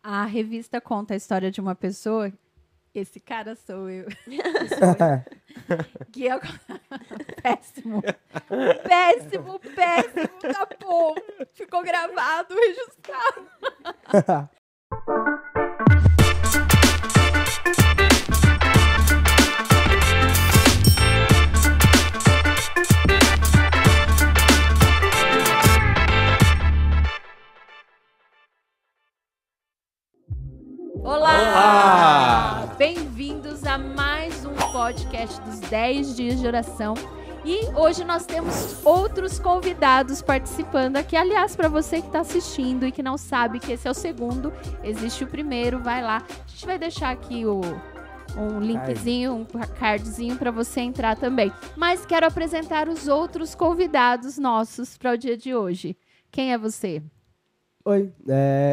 A revista conta a história de uma pessoa. Esse cara sou eu. Que é péssimo. Péssimo. Tá bom. Ficou gravado, registrado. Olá! Bem-vindos a mais um podcast dos 10 dias de oração. E hoje nós temos outros convidados participando aqui. Aliás, para você que está assistindo e que não sabe que esse é o segundo, existe o primeiro, vai lá. A gente vai deixar aqui um linkzinho, um cardzinho para você entrar também. Mas quero apresentar os outros convidados nossos para o dia de hoje. Quem é você? Oi,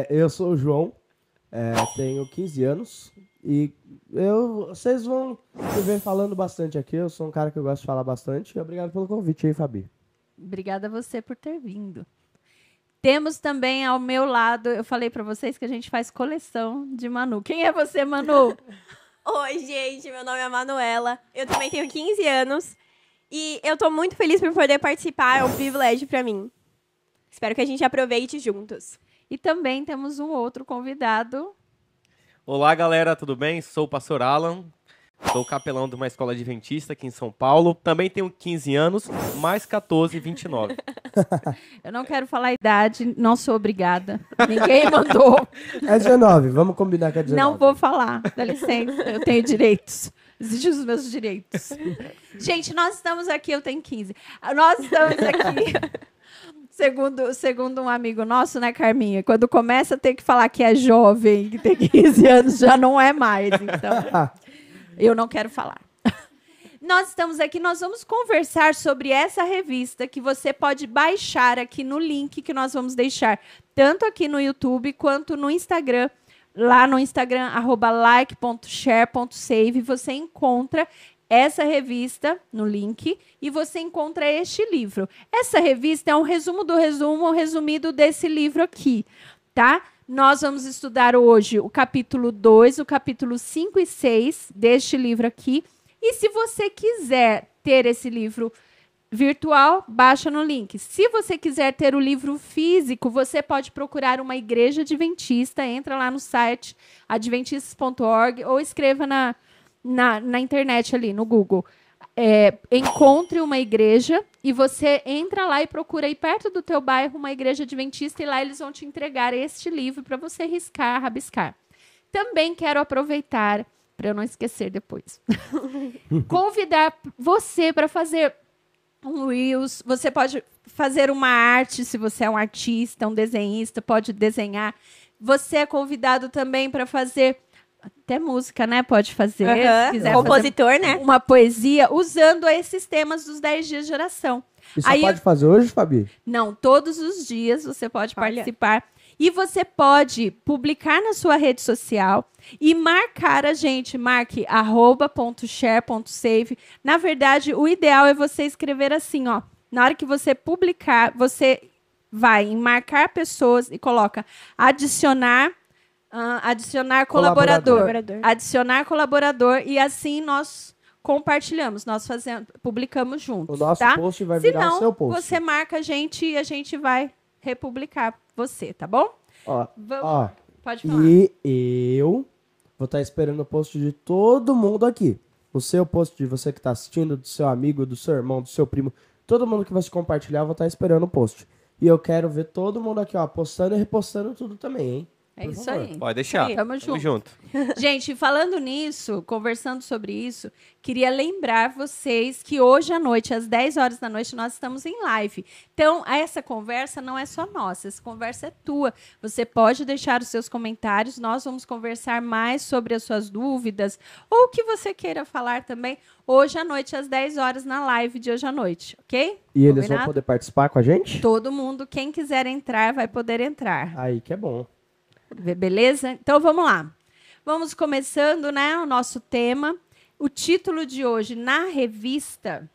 eu sou o João. Tenho 15 anos e vocês vão me ver falando bastante aqui. Eu sou um cara que eu gosto de falar bastante. Obrigado pelo convite aí, Fabi. Obrigada a você por ter vindo. Temos também ao meu lado, eu falei para vocês que a gente faz coleção de Manu. Quem é você, Manu? Oi, gente, meu nome é Manuela. Eu também tenho 15 anos e eu tô muito feliz por poder participar. É um privilégio para mim. Espero que a gente aproveite juntos. E também temos um outro convidado. Olá, galera, tudo bem? Sou o pastor Alan, sou capelão de uma escola adventista aqui em São Paulo. Também tenho 15 anos, mais 14, 29. Eu não quero falar a idade, não sou obrigada. Ninguém mandou. É 19, vamos combinar que é 19. Não vou falar, dá licença, eu tenho direitos. Existem os meus direitos. Gente, nós estamos aqui, eu tenho 15. Nós estamos aqui... Segundo um amigo nosso, né, Carminha? Quando começa a ter que falar que é jovem, que tem 15 anos, já não é mais. Então, eu não quero falar. Nós estamos aqui, nós vamos conversar sobre essa revista que você pode baixar aqui no link que nós vamos deixar, tanto aqui no YouTube quanto no Instagram. Lá no Instagram, @like.share.save, você encontra essa revista no link e você encontra este livro. Essa revista é um resumo do resumo, um resumido desse livro aqui, tá? Nós vamos estudar hoje o capítulo 2, o capítulo 5 e 6 deste livro aqui. E se você quiser ter esse livro virtual, baixa no link. Se você quiser ter o livro físico, você pode procurar uma igreja adventista, entra lá no site adventistas.org ou escreva na internet ali, no Google. Encontre uma igreja e você entra lá e procura aí perto do teu bairro uma igreja adventista e lá eles vão te entregar este livro para você riscar, rabiscar. Também quero aproveitar, para eu não esquecer depois, convidar você para fazer um Reels. Você pode fazer uma arte, se você é um artista, um desenhista, pode desenhar. Você é convidado também para fazer... Até música, né? Pode fazer. Se quiser compositor, fazer né? Uma poesia usando esses temas dos 10 dias de oração. E só pode fazer hoje, Fabi? Não, todos os dias você pode participar. E você pode publicar na sua rede social e marcar a gente. Marque @.share.save. Na verdade, o ideal é você escrever assim, ó. Na hora que você publicar, você vai em marcar pessoas e coloca adicionar colaborador. Adicionar colaborador e assim nós compartilhamos, publicamos juntos. O nosso post vai virar o seu post. Você marca a gente e a gente vai republicar você, tá bom? Pode falar. E eu vou estar esperando o post de todo mundo aqui. O seu post de você que está assistindo, do seu amigo, do seu irmão, do seu primo, todo mundo que você compartilhar, eu vou estar esperando o post. E eu quero ver todo mundo aqui, ó, postando e repostando tudo também, hein? É isso aí. Pode deixar. Tamo junto. Gente, falando nisso, conversando sobre isso, queria lembrar vocês que hoje à noite, às 10 horas da noite, nós estamos em live. Então, essa conversa não é só nossa, essa conversa é tua. Você pode deixar os seus comentários, nós vamos conversar mais sobre as suas dúvidas, ou o que você queira falar também, hoje à noite, às 10 horas, na live de hoje à noite, ok? E eles vão poder participar com a gente? Todo mundo, quem quiser entrar, vai poder entrar. Aí que é bom. Beleza? Então, vamos lá. Vamos começando, né, o nosso tema. O título de hoje na revista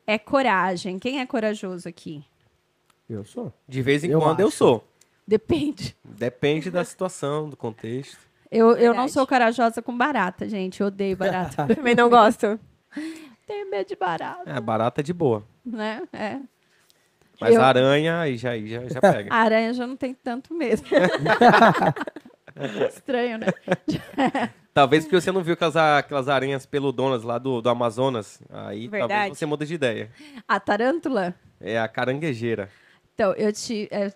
é Coragem. Quem é corajoso aqui? Eu sou. De vez em quando eu sou. Depende. Depende da situação, do contexto. Eu não Verdade. sou corajosa com barata, gente. Eu odeio barata. Também não gosto. Tenho medo de barata, É, barata é de boa. né? É. Mas Eu- a aranha aí já pega. A aranha já não tem tanto medo. Estranho, né? Talvez porque você não viu aquelas aranhas peludonas lá do Amazonas. Aí Verdade. talvez você mude de ideia. A tarântula? É a caranguejeira. Então, eu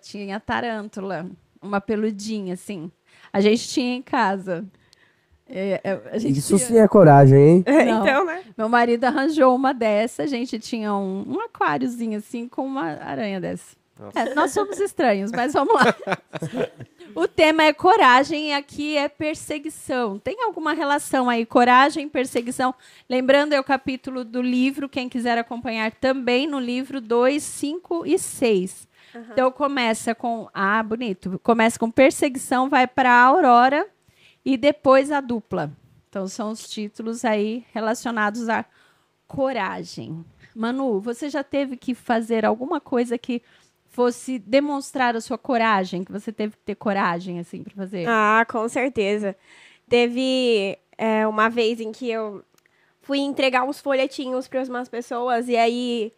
tinha tarântula, uma peludinha, assim. A gente tinha em casa. A gente Isso tinha- sim é coragem, hein? Não. Então, né? Meu marido arranjou uma dessa, a gente tinha um aquáriozinho, assim, com uma aranha dessa. Nossa. Nós somos estranhos, mas vamos lá. O tema é coragem e aqui é perseguição. Tem alguma relação aí? Coragem, perseguição. Lembrando, é o capítulo do livro, quem quiser acompanhar também no livro 2, 5 e 6. Então começa com. Ah, bonito. Começa com perseguição, vai para a Aurora e depois a dupla. Então são os títulos aí relacionados à coragem. Manu, você já teve que fazer alguma coisa que fosse demonstrar a sua coragem, que você teve que ter coragem, assim, para fazer? Ah, com certeza. Teve uma vez em que eu fui entregar uns folhetinhos para umas pessoas e aí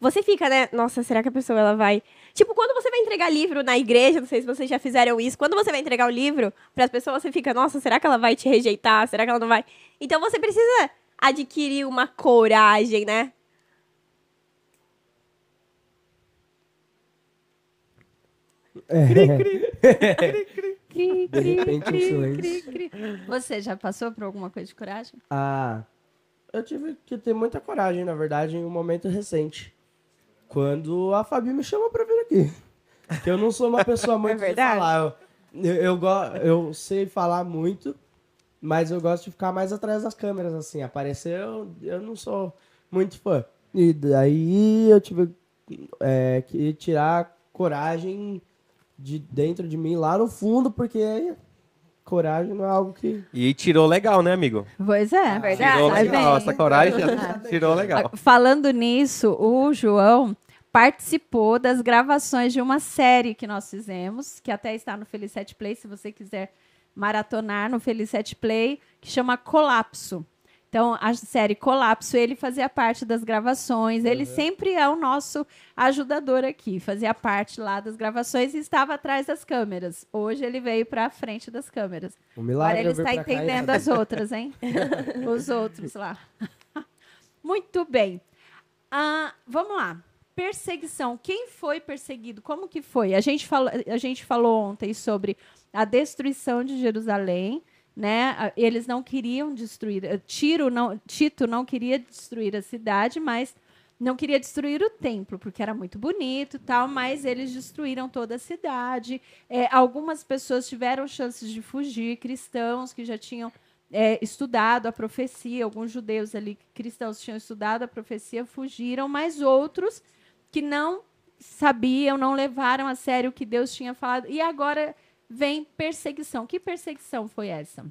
você fica, né? Nossa, será que a pessoa ela vai... Tipo, quando você vai entregar livro na igreja, não sei se vocês já fizeram isso, quando você vai entregar o livro para as pessoas, você fica, nossa, será que ela vai te rejeitar? Será que ela não vai? Então você precisa adquirir uma coragem, né? Cri, De repente, um silêncio. cri. Você já passou por alguma coisa de coragem? Ah, eu tive que ter muita coragem, na verdade, em um momento recente. Quando a Fabi me chamou pra vir aqui. Que eu não sou uma pessoa muito de verdade? falar. Eu sei falar muito, mas eu gosto de ficar mais atrás das câmeras, assim. Aparecer, eu não sou muito fã. E daí eu tive que tirar coragem de dentro de mim, lá no fundo, porque coragem não é algo que... E tirou legal, né, amigo? Pois é, verdade. Tirou Tá legal. bem. Essa coragem tirou legal. Falando nisso, o João participou das gravações de uma série que nós fizemos, que até está no Felicete Play, se você quiser maratonar no Felicete Play, que chama Colapso. Então, a série Colapso, ele fazia parte das gravações, ele sempre é o nosso ajudador aqui, fazia parte lá das gravações e estava atrás das câmeras. Hoje ele veio para a frente das câmeras. O milagre Agora ele é vir está pra cá e entendendo fazer. as outras, hein? Os outros lá. Muito bem. Vamos lá. Perseguição. Quem foi perseguido? Como que foi? A gente falou ontem sobre a destruição de Jerusalém, né? Eles não queriam destruir. Tito não queria destruir a cidade, mas não queria destruir o templo, porque era muito bonito e tal, mas eles destruíram toda a cidade. Algumas pessoas tiveram chances de fugir, cristãos que já tinham estudado a profecia, alguns judeus ali, cristãos, tinham estudado a profecia, fugiram, mas outros que não sabiam, não levaram a sério o que Deus tinha falado. E agora vem perseguição. Que perseguição foi essa?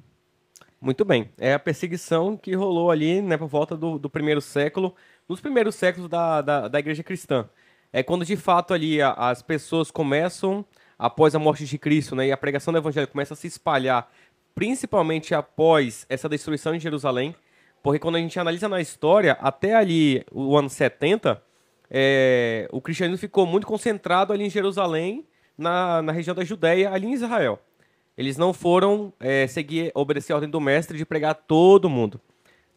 Muito bem. É a perseguição que rolou ali, né, por volta do primeiro século, nos primeiros séculos da igreja cristã. É quando, de fato, ali as pessoas começam, após a morte de Cristo, né, e a pregação do evangelho começa a se espalhar, principalmente após essa destruição em Jerusalém, porque quando a gente analisa na história, até ali o ano 70, o cristianismo ficou muito concentrado ali em Jerusalém, na região da Judéia, ali em Israel. Eles não foram obedecer a ordem do mestre de pregar a todo mundo.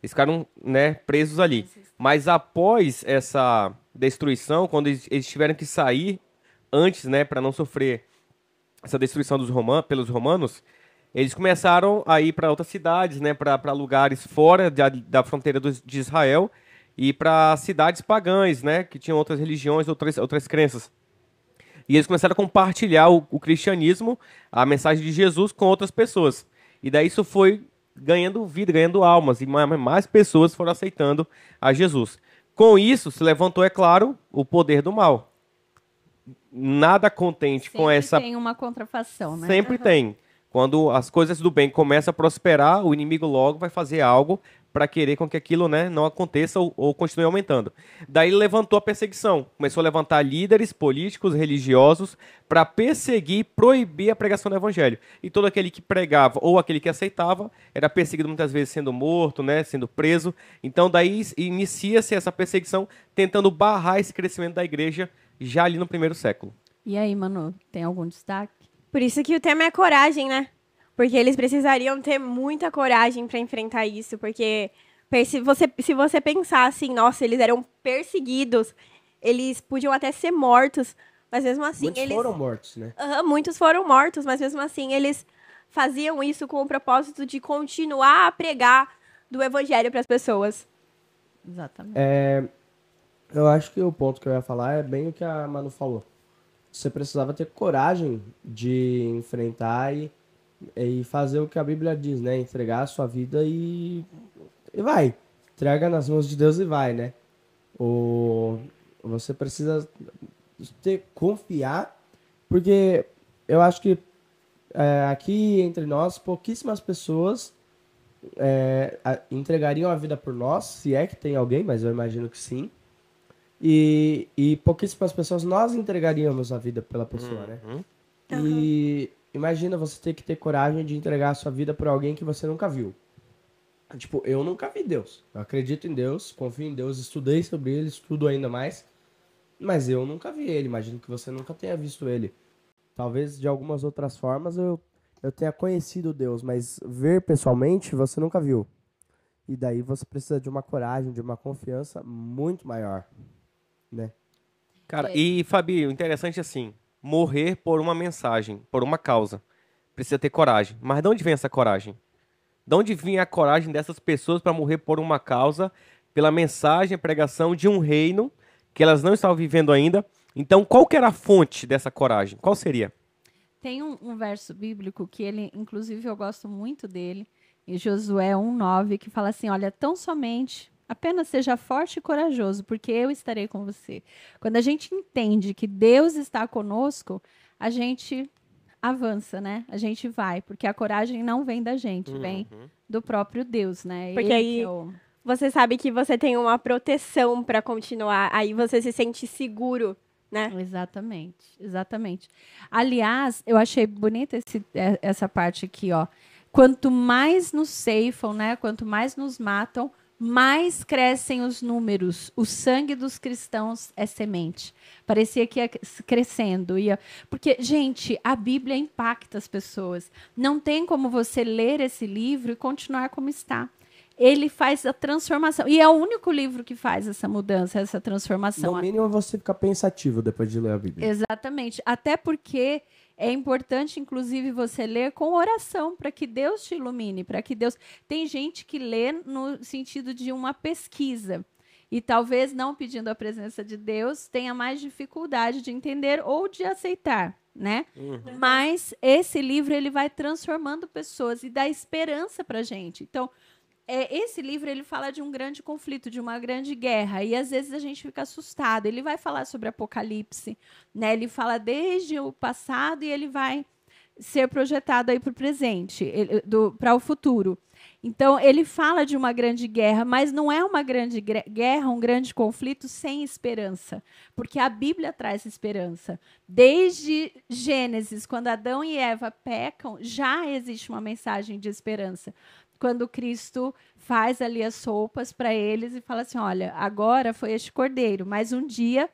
Eles ficaram, né, presos ali. Mas após essa destruição, quando eles tiveram que sair antes, né, para não sofrer essa destruição pelos romanos, eles começaram a ir para outras cidades, né, para lugares fora da fronteira de Israel e para cidades pagãs, né, que tinham outras religiões, outras crenças. E eles começaram a compartilhar o cristianismo, a mensagem de Jesus com outras pessoas. E daí isso foi ganhando vida, ganhando almas, e mais pessoas foram aceitando a Jesus. Com isso, se levantou, é claro, o poder do mal. Nada contente com essa... Sempre tem uma contrafação, né? Sempre tem. Quando as coisas do bem começam a prosperar, o inimigo logo vai fazer algo para querer com que aquilo, né, não aconteça ou continue aumentando. Daí ele levantou a perseguição. Começou a levantar líderes políticos, religiosos, para perseguir e proibir a pregação do evangelho. E todo aquele que pregava ou aquele que aceitava era perseguido muitas vezes sendo morto, né, sendo preso. Então daí inicia-se essa perseguição tentando barrar esse crescimento da igreja já ali no primeiro século. E aí, Manu, tem algum destaque? Por isso que o tema é coragem, né? Porque eles precisariam ter muita coragem para enfrentar isso, porque se você pensar assim, nossa, eles eram perseguidos, eles podiam até ser mortos, mas mesmo assim Muitos foram mortos, né? Muitos foram mortos, mas mesmo assim eles faziam isso com o propósito de continuar a pregar do evangelho para as pessoas. Exatamente. Eu acho que o ponto que eu ia falar é bem o que a Manu falou. Você precisava ter coragem de enfrentar e fazer o que a Bíblia diz, né? Entregar a sua vida e vai. Entrega nas mãos de Deus e vai, né? Você precisa confiar, porque eu acho que aqui entre nós, pouquíssimas pessoas entregariam a vida por nós, se é que tem alguém, mas eu imagino que sim. E pouquíssimas pessoas nós entregaríamos a vida pela pessoa, né? E imagina você ter que ter coragem de entregar a sua vida por alguém que você nunca viu. Tipo, eu nunca vi Deus. Eu acredito em Deus, confio em Deus, estudei sobre ele, estudo ainda mais. Mas eu nunca vi ele. Imagino que você nunca tenha visto ele. Talvez de algumas outras formas eu tenha conhecido Deus, mas ver pessoalmente você nunca viu. E daí você precisa de uma coragem, de uma confiança muito maior, né? Cara, e Fabi, o interessante é assim, morrer por uma mensagem, por uma causa, precisa ter coragem. Mas de onde vem essa coragem? De onde vinha a coragem dessas pessoas para morrer por uma causa, pela mensagem, a pregação de um reino que elas não estavam vivendo ainda? Então, qual que era a fonte dessa coragem? Qual seria? Tem um verso bíblico que ele, inclusive, eu gosto muito dele, em Josué 1:9, que fala assim, olha, tão somente, apenas seja forte e corajoso, porque eu estarei com você. Quando a gente entende que Deus está conosco, a gente avança, né? A gente vai, porque a coragem não vem da gente, vem do próprio Deus, né? Porque Ele aí que é o... você sabe que você tem uma proteção para continuar, aí você se sente seguro, né? Exatamente, exatamente. Aliás, eu achei bonita essa parte aqui, ó. Quanto mais nos ceifam, né? Quanto mais nos matam, mais crescem os números. O sangue dos cristãos é semente. Parecia que ia crescendo. Porque, gente, a Bíblia impacta as pessoas. Não tem como você ler esse livro e continuar como está. Ele faz a transformação. E é o único livro que faz essa mudança, essa transformação. No mínimo você fica pensativo depois de ler a Bíblia. Exatamente. Até porque é importante, inclusive, você ler com oração, para que Deus te ilumine, para que Deus... Tem gente que lê no sentido de uma pesquisa. E talvez não pedindo a presença de Deus, tenha mais dificuldade de entender ou de aceitar, né? Mas esse livro, ele vai transformando pessoas e dá esperança para a gente. Então, esse livro ele fala de um grande conflito, de uma grande guerra, e às vezes a gente fica assustado. Ele vai falar sobre Apocalipse, né? Ele fala desde o passado e ele vai ser projetado aí para o presente, para o futuro. Então, ele fala de uma grande guerra, mas não é uma grande guerra, um grande conflito sem esperança, porque a Bíblia traz esperança. Desde Gênesis, quando Adão e Eva pecam, já existe uma mensagem de esperança. Quando Cristo faz ali as sopas para eles e fala assim, olha, agora foi este cordeiro, mas um dia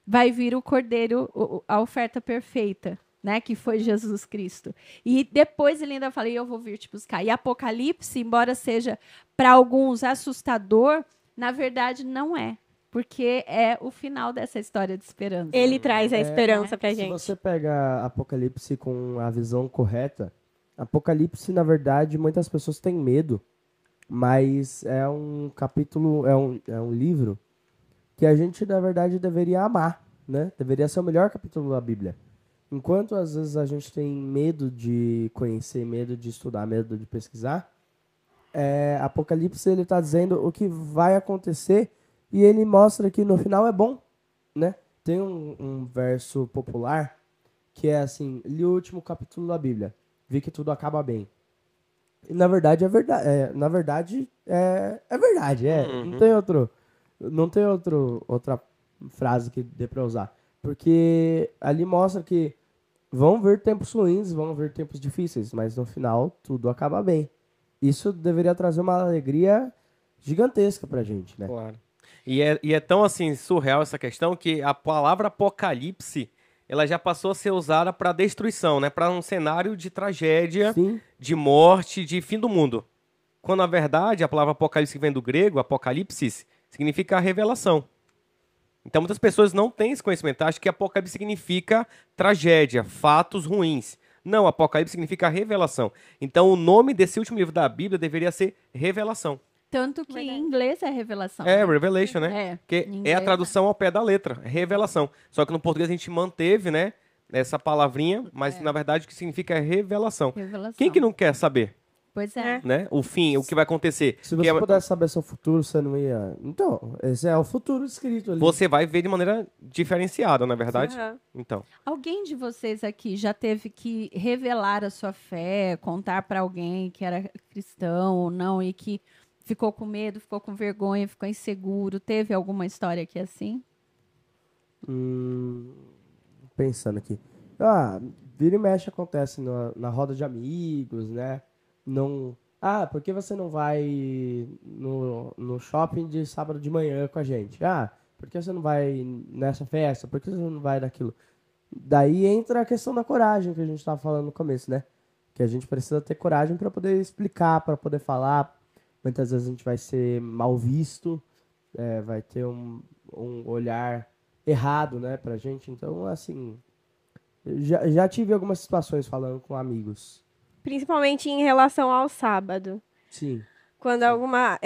vai vir o cordeiro, a oferta perfeita, né, que foi Jesus Cristo. E depois ele ainda fala, eu vou vir te buscar. E Apocalipse, embora seja para alguns assustador, na verdade não é, porque é o final dessa história de esperança. Ele traz a esperança pra gente. Se você pega Apocalipse com a visão correta, Apocalipse, na verdade, muitas pessoas têm medo, mas é um capítulo, é um livro que a gente, na verdade, deveria amar, né? Deveria ser o melhor capítulo da Bíblia. Enquanto, às vezes, a gente tem medo de conhecer, medo de estudar, medo de pesquisar, Apocalipse, ele está dizendo o que vai acontecer e ele mostra que no final é bom, né? Tem um verso popular que é assim, li o último capítulo da Bíblia. vi que tudo acaba bem. E na verdade é verdade. É verdade. Não tem outra frase que dê pra usar. Porque ali mostra que vão vir tempos ruins, vão vir tempos difíceis, mas no final tudo acaba bem. Isso deveria trazer uma alegria gigantesca pra gente, né? Claro. E é tão assim surreal essa questão que a palavra apocalipse ela já passou a ser usada para destruição, né? Para um cenário de tragédia, Sim. de morte, de fim do mundo. Quando na verdade a palavra apocalipse que vem do grego, apocalipsis, significa revelação. Então muitas pessoas não têm esse conhecimento, acham que apocalipse significa tragédia, fatos ruins. Não, apocalipse significa revelação. Então o nome desse último livro da Bíblia deveria ser Revelação. Tanto que em inglês é revelação. É, Revelation, né? É, Porque em é a inglês, tradução ao pé da letra, é revelação. Só que no português a gente manteve, né, essa palavrinha, mas na verdade o que significa é revelação. Revelação. Quem que não quer saber, Pois é. né? O fim, o que vai acontecer. Se Que você pudesse saber seu futuro, você não ia... Então, esse é o futuro escrito ali. você vai ver de maneira diferenciada, na verdade. Aham. Então, Alguém de vocês aqui já teve que revelar a sua fé, contar para alguém que era cristão ou não e que ficou com medo, ficou com vergonha, ficou inseguro? Teve alguma história aqui assim? Pensando aqui. Vira e mexe acontece na roda de amigos, né? Não... por que você não vai no shopping de sábado de manhã com a gente? Por que você não vai nessa festa? Por que você não vai naquilo? Daí entra a questão da coragem que a gente estava falando no começo, né? Que a gente precisa ter coragem para poder explicar, para poder falar. Muitas vezes a gente vai ser mal visto, vai ter um olhar errado, né, pra gente. Então, assim, já tive algumas situações falando com amigos. Principalmente em relação ao sábado. Sim. Quando alguma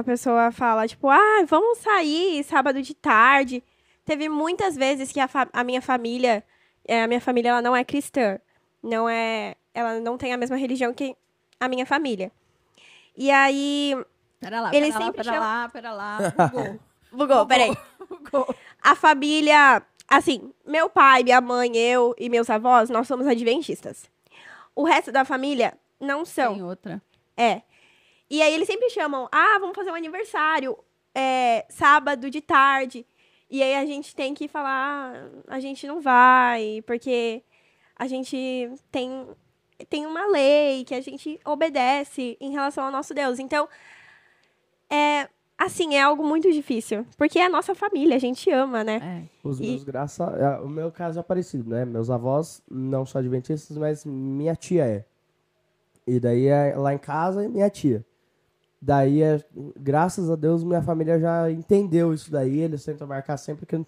pessoa fala, tipo, vamos sair sábado de tarde. Teve muitas vezes que a minha família ela não é cristã. Ela não tem a mesma religião que a minha família. E aí, Ele sempre chama- pera lá. Bugou. bugou, peraí. Bugou. A família, assim, meu pai, minha mãe, eu e meus avós, nós somos adventistas. O resto da família não são. Tem outra. E aí eles sempre chamam, vamos fazer um aniversário, sábado de tarde. E aí a gente tem que falar, a gente não vai, porque a gente tem uma lei que a gente obedece em relação ao nosso Deus. Então, é algo muito difícil, porque é a nossa família, a gente ama, né? Os meus, o meu caso é parecido, né? Meus avós não são adventistas, mas minha tia é. E daí lá em casa é minha tia. Daí, graças a Deus, minha família já entendeu isso daí. Eles tentam marcar sempre que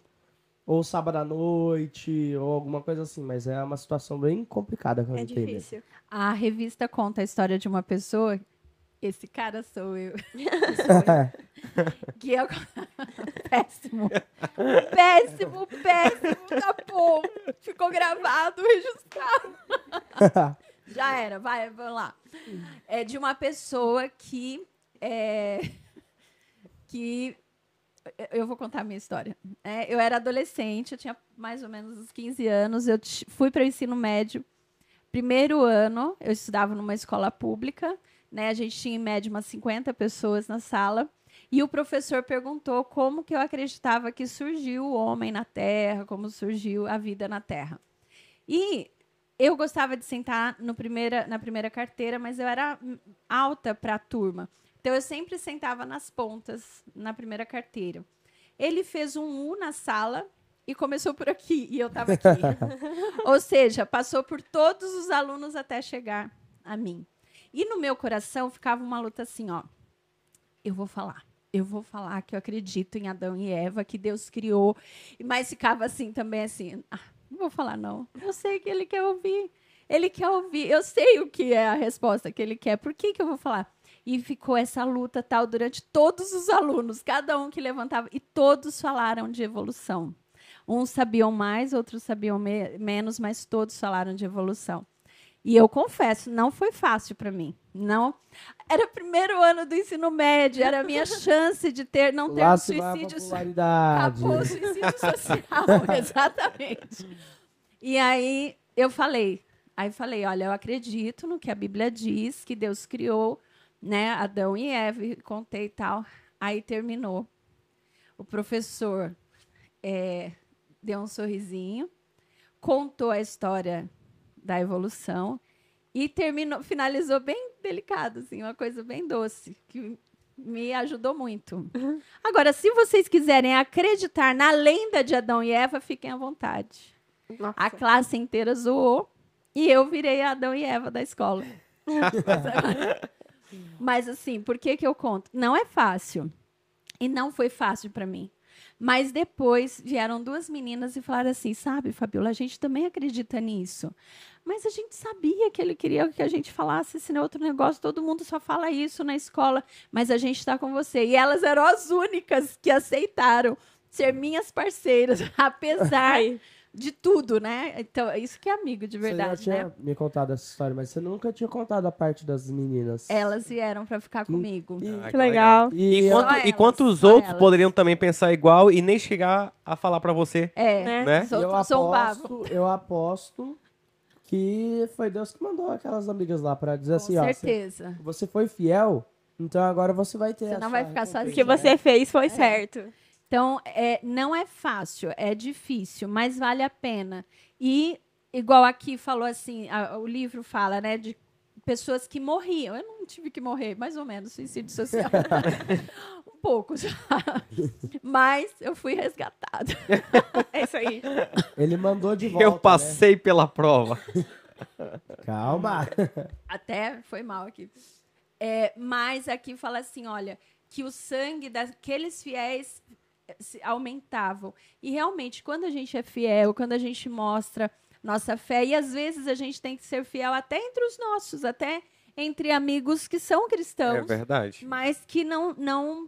ou sábado à noite, ou alguma coisa assim. Mas é uma situação bem complicada pra É entender. difícil. A revista conta a história de uma pessoa. Esse cara sou eu. Que é péssimo. Péssimo da porra. Ficou gravado, registrado. Já era, vamos lá. É de uma pessoa que eu vou contar a minha história. Eu era adolescente, eu tinha mais ou menos uns 15 anos, eu fui para o ensino médio. Primeiro ano, eu estudava numa escola pública, né? A gente tinha em média umas 50 pessoas na sala. E o professor perguntou como que eu acreditava que surgiu o homem na Terra, como surgiu a vida na Terra. E eu gostava de sentar na primeira carteira, mas eu era alta para a turma. Então, eu sempre sentava nas pontas, na primeira carteira. Ele fez um U na sala e começou por aqui, e eu estava aqui. Ou seja, passou por todos os alunos até chegar a mim. E no meu coração ficava uma luta assim, ó. Eu vou falar que eu acredito em Adão e Eva, que Deus criou. Mas ficava assim também, assim, não vou falar não. Eu sei que ele quer ouvir. Ele quer ouvir. Eu sei o que é a resposta que ele quer. Por que eu vou falar? E ficou essa luta tal durante todos os alunos, cada um que levantava. E todos falaram de evolução. Uns sabiam mais, outros sabiam menos, mas todos falaram de evolução. E eu confesso, não foi fácil para mim. Não. Era o primeiro ano do ensino médio, era a minha chance de não ter um suicídio social. Acabou o suicídio social, exatamente. E aí eu falei, Aí falei, olha, eu acredito no que a Bíblia diz, que Deus criou, né, Adão e Eva, e contei e tal. Aí terminou. O professor deu um sorrisinho, contou a história da evolução e finalizou bem delicado, assim, uma coisa bem doce, que me ajudou muito. Agora, se vocês quiserem acreditar na lenda de Adão e Eva, fiquem à vontade. Nossa. A classe inteira zoou e eu virei a Adão e Eva da escola. Mas assim, por que eu conto? Não é fácil. E não foi fácil para mim. Mas depois vieram duas meninas e falaram assim, sabe, Fabiola, a gente também acredita nisso. Mas a gente sabia que ele queria que a gente falasse esse outro negócio, todo mundo só fala isso na escola, mas a gente está com você. E elas eram as únicas que aceitaram ser minhas parceiras, apesar de tudo, né? Então, isso que é amigo de verdade, você já né? tinha me contado essa história, mas você nunca tinha contado a parte das meninas. Elas vieram para ficar comigo. Que legal. E Só E elas, quantos só outros elas. poderiam também pensar igual e nem chegar a falar pra você, Né? né? Os outros zombavam. eu aposto que foi Deus que mandou aquelas amigas lá pra dizer Com assim, ó, certeza. você foi fiel, então agora você vai ter Você a não sua vai ficar recompensa, O que sozinha. você fez foi certo. Então, não é fácil, é difícil, mas vale a pena. E, igual aqui falou assim, o livro fala, né, de pessoas que morriam. Eu não tive que morrer, mais ou menos, suicídio social. Um pouco já. Mas eu fui resgatada. É isso aí. Ele mandou de volta, Eu passei pela prova. né? Calma. Até foi mal aqui. Mas aqui fala assim, olha, que o sangue daqueles fiéis aumentavam. E realmente, quando a gente é fiel, quando a gente mostra nossa fé, e às vezes a gente tem que ser fiel até entre os nossos, até entre amigos que são É cristãos, verdade. mas que não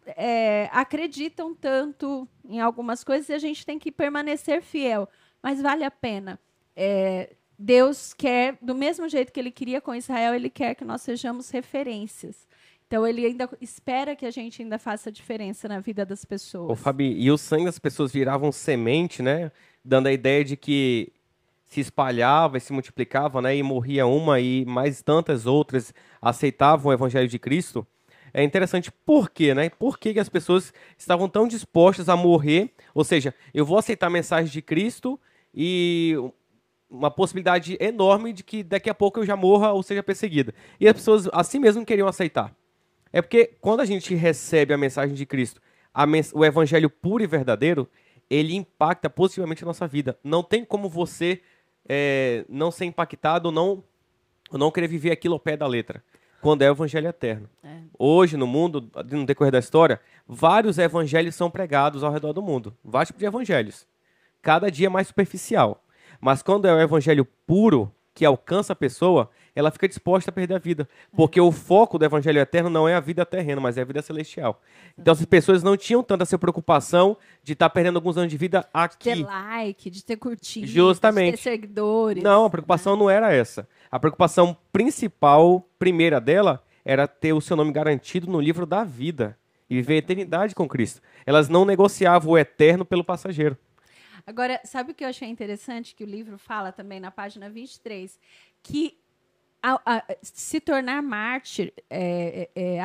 acreditam tanto em algumas coisas, e a gente tem que permanecer fiel. Mas vale a pena. Deus quer, do mesmo jeito que ele queria com Israel, ele quer que nós sejamos referências. Então, ele ainda espera que a gente ainda faça diferença na vida das pessoas. Ô, Fabi, e o sangue das pessoas viravam semente, né? Dando a ideia de que se espalhava e se multiplicava, né? E morria uma e mais tantas outras aceitavam o evangelho de Cristo. É interessante por quê, né? Por que as pessoas estavam tão dispostas a morrer? Ou seja, eu vou aceitar a mensagem de Cristo e uma possibilidade enorme de que daqui a pouco eu já morra ou seja perseguida. E as pessoas assim mesmo queriam aceitar. É porque quando a gente recebe a mensagem de Cristo, o evangelho puro e verdadeiro, ele impacta positivamente a nossa vida. Não tem como você não ser impactado ou não querer viver aquilo ao pé da letra, quando é o evangelho eterno. Hoje, no mundo, no decorrer da história, vários evangelhos são pregados ao redor do mundo. Vários tipos de evangelhos. Cada dia mais superficial. Mas quando é o evangelho puro, que alcança a pessoa, ela fica disposta a perder a vida. Porque o foco do evangelho eterno não é a vida terrena, mas é a vida celestial. Então as pessoas não tinham tanta essa preocupação de estar perdendo alguns anos de vida aqui. De ter like, de ter curtido, Justamente. de ter seguidores. Não, a preocupação não era essa. A preocupação principal, primeira dela, era ter o seu nome garantido no livro da vida e viver a eternidade com Cristo. Elas não negociavam o eterno pelo passageiro. Agora, sabe o que eu achei interessante? Que o livro fala também na página 23, que se tornar mártir,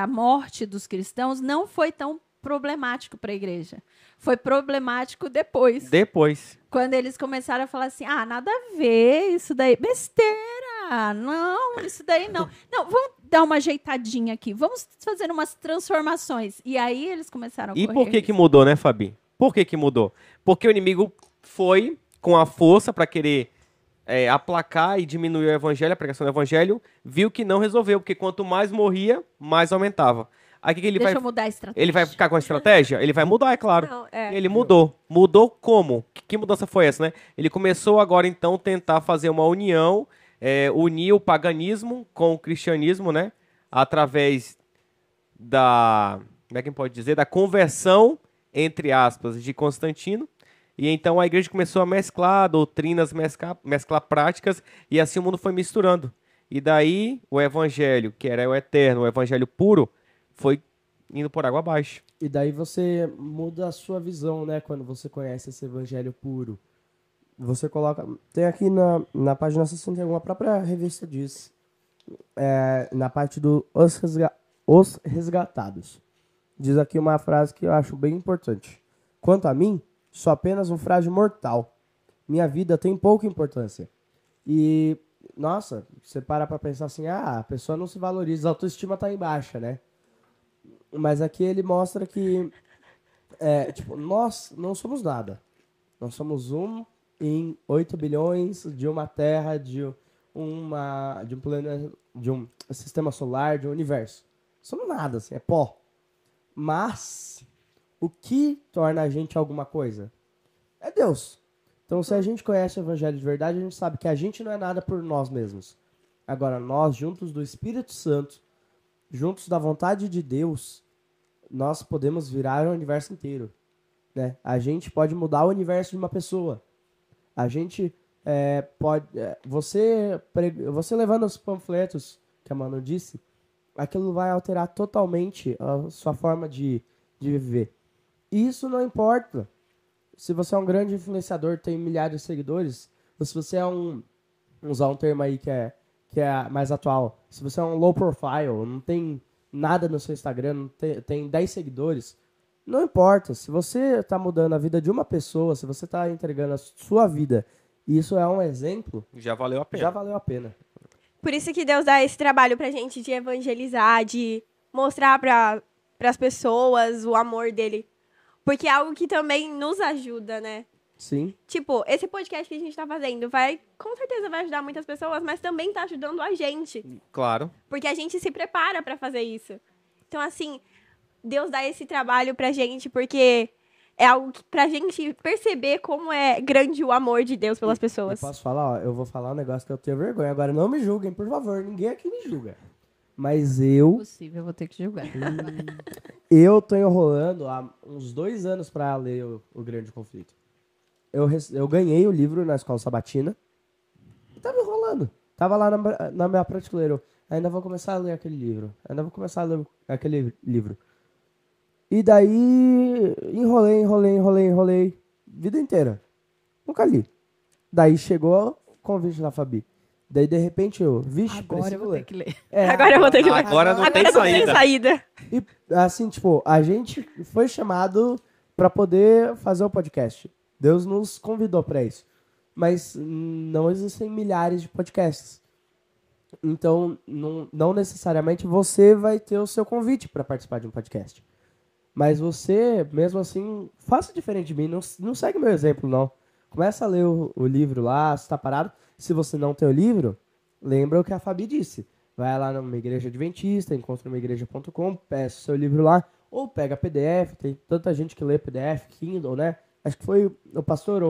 a morte dos cristãos, não foi tão problemático para a igreja. Foi problemático depois. Depois. Quando eles começaram a falar assim, nada a ver, isso daí, besteira, não, isso daí não. Não, vamos dar uma ajeitadinha aqui, vamos fazer umas transformações. E aí eles começaram a E correr por que risco. mudou, né, Fabi? Por que mudou? Porque o inimigo foi com a força para querer aplacar e diminuir o evangelho, a pregação do evangelho, viu que não resolveu, porque quanto mais morria, mais aumentava. Aí o que ele Deixa vai... eu mudar a estratégia. Ele vai ficar com a estratégia? Ele vai mudar, é claro. Não, Ele mudou. Mudou como? Que mudança foi essa, né? Ele começou agora, então, tentar fazer uma união, unir o paganismo com o cristianismo, né? Através da... Como é que a gente pode dizer? Da conversão, entre aspas, de Constantino. E então a igreja começou a mesclar doutrinas, mesclar práticas, e assim o mundo foi misturando. E daí o evangelho, que era o eterno, o evangelho puro, foi indo por água abaixo. E daí você muda a sua visão, né? Quando você conhece esse evangelho puro. você coloca... Tem aqui na página 61, a própria revista diz, na parte do Os Resgatados. Diz aqui uma frase que eu acho bem importante. Quanto a mim, sou apenas um frágil mortal. Minha vida tem pouca importância. E, nossa, você para pra pensar assim, a pessoa não se valoriza, a autoestima tá em baixa, né? Mas aqui ele mostra que, tipo, nós não somos nada. Nós somos um em 8 bilhões de uma terra, de um planeta, de um sistema solar, de um universo. Somos nada, assim, é pó. Mas o que torna a gente alguma coisa? É Deus. Então, se a gente conhece o Evangelho de verdade, a gente sabe que a gente não é nada por nós mesmos. Agora, nós, juntos do Espírito Santo, juntos da vontade de Deus, nós podemos virar o universo inteiro. Né? A gente pode mudar o universo de uma pessoa. A gente pode... você levando os panfletos que a Manu disse, aquilo vai alterar totalmente a sua forma de viver. E isso não importa. Se você é um grande influenciador, tem milhares de seguidores, ou se você é usar um termo aí que é mais atual, se você é um low profile, não tem nada no seu Instagram, não tem 10 seguidores, não importa. Se você está mudando a vida de uma pessoa, se você está entregando a sua vida, e isso é um exemplo, Já valeu a pena. já valeu a pena. Por isso que Deus dá esse trabalho pra gente de evangelizar, de mostrar pras pessoas o amor dele. Porque é algo que também nos ajuda, né? Sim. Tipo, esse podcast que a gente tá fazendo com certeza vai ajudar muitas pessoas, mas também tá ajudando a gente. Claro. Porque a gente se prepara pra fazer isso. Então, assim, Deus dá esse trabalho pra gente porque é algo pra gente perceber como é grande o amor de Deus pelas pessoas. Eu posso falar, ó, eu vou falar um negócio que eu tenho vergonha. Agora, não me julguem, por favor. Ninguém aqui me julga. Mas eu Possível, eu vou ter que julgar. tô enrolando há uns 2 anos pra ler o Grande Conflito. Eu ganhei o livro na escola sabatina e tava enrolando. Tava lá na minha prateleira. Eu ainda vou começar a ler aquele livro. E daí enrolei. Vida inteira. Nunca li. Daí chegou o convite da Fabi. Daí, de repente, vixe, Agora eu vou ter preciso que ler. ler. Agora eu vou ter que ler. Agora não tem Agora não tem saída. saída. E, assim, tipo, a gente foi chamado pra poder fazer o podcast. Deus nos convidou pra isso. Mas não existem milhares de podcasts. Então, não necessariamente você vai ter o seu convite pra participar de um podcast. Mas você, mesmo assim, faça diferente de mim. Não segue meu exemplo, não. Começa a ler o livro lá, se tá parado. Se você não tem o livro, lembra o que a Fabi disse. Vai lá numa igreja adventista, encontra uma igreja.com, peça o seu livro lá, ou pega PDF, tem tanta gente que lê PDF, Kindle, né? Acho que foi o pastor,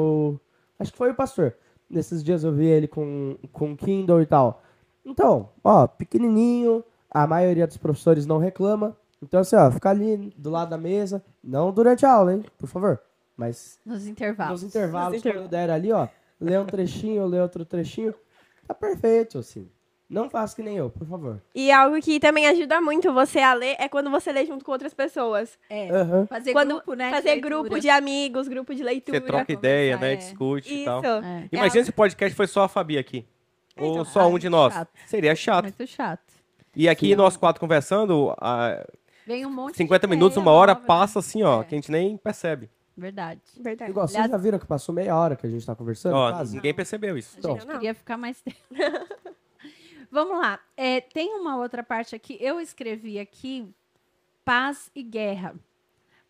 Nesses dias eu vi ele com Kindle e tal. Então, ó, pequenininho, a maioria dos professores não reclama. Então, assim, ó, ficar ali do lado da mesa, não durante a aula, hein, por favor. Mas Nos intervalos. nos intervalos, quando der ali, ó, lê um trechinho, lê outro trechinho, tá perfeito, assim. Não faça que nem eu, por favor. E algo que também ajuda muito você a ler é quando você lê junto com outras pessoas. Aham. Fazer Quando grupo, né? fazer grupo de amigos, grupo de leitura. Você troca ideia, né? conversar, Discute e Isso. tal. É. Imagina se o podcast foi só a Fabi aqui. Ou Então, só um de nós. chato. Seria chato. Muito chato. E aqui nós 4 conversando, Vem um monte 50 de minutos, ideia 1 hora, nova, né? passa assim, ó, É. que a gente nem percebe. Verdade. Verdade. Igual, vocês Aliás- já viram que passou meia hora que a gente tá conversando? Ó, quase? ninguém percebeu isso. Então, Eu queria ficar mais tempo. Vamos lá. Tem uma outra parte aqui. Eu escrevi aqui paz e guerra.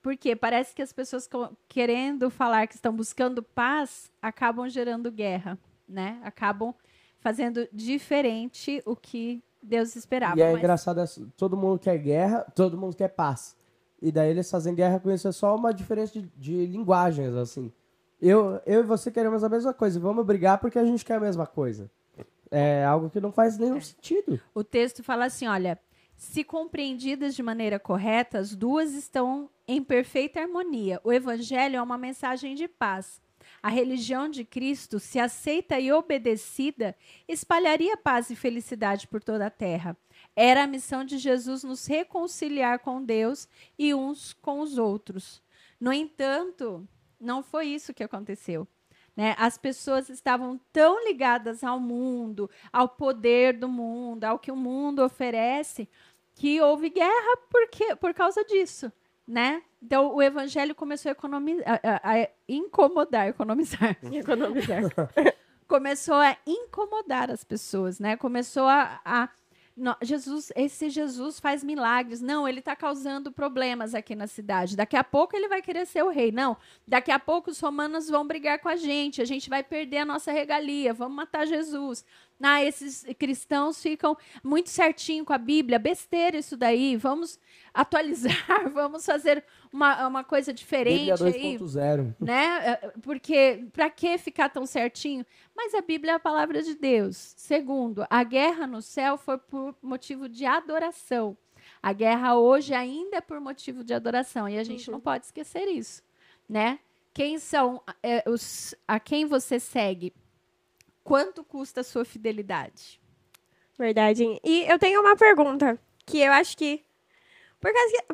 Porque parece que as pessoas querendo falar que estão buscando paz acabam gerando guerra, né? Acabam fazendo diferente o que Deus esperava. E é Mas- engraçado, todo mundo quer guerra, todo mundo quer paz. E daí eles fazem guerra com isso, é só uma diferença de linguagens, assim. Eu e você queremos a mesma coisa, e vamos brigar porque a gente quer a mesma coisa. É algo que não faz nenhum sentido. O texto fala assim, olha, se compreendidas de maneira correta, as duas estão em perfeita harmonia. O evangelho é uma mensagem de paz. A religião de Cristo, se aceita e obedecida, espalharia paz e felicidade por toda a terra. Era a missão de Jesus nos reconciliar com Deus e uns com os outros. No entanto, não foi isso que aconteceu. né? As pessoas estavam tão ligadas ao mundo, ao poder do mundo, ao que o mundo oferece, que houve guerra por causa disso, né? Então, o evangelho começou a incomodar, economizar. Economizar. Começou a incomodar as pessoas, né? Começou esse Jesus faz milagres. Não, ele está causando problemas aqui na cidade. Daqui a pouco ele vai querer ser o rei. Não, daqui a pouco os romanos vão brigar com a gente vai perder a nossa regalia, vamos matar Jesus. Esses cristãos ficam muito certinho com a Bíblia, besteira isso daí, vamos atualizar, vamos fazer uma coisa diferente Bíblia aí. 2.0. Né? Porque para que ficar tão certinho? Mas a Bíblia é a palavra de Deus. Segundo, a guerra no céu foi por motivo de adoração. A guerra hoje ainda é por motivo de adoração e a gente não pode esquecer isso, né? Quem são a quem você segue? Quanto custa a sua fidelidade? Verdade. E eu tenho uma pergunta, que eu acho que...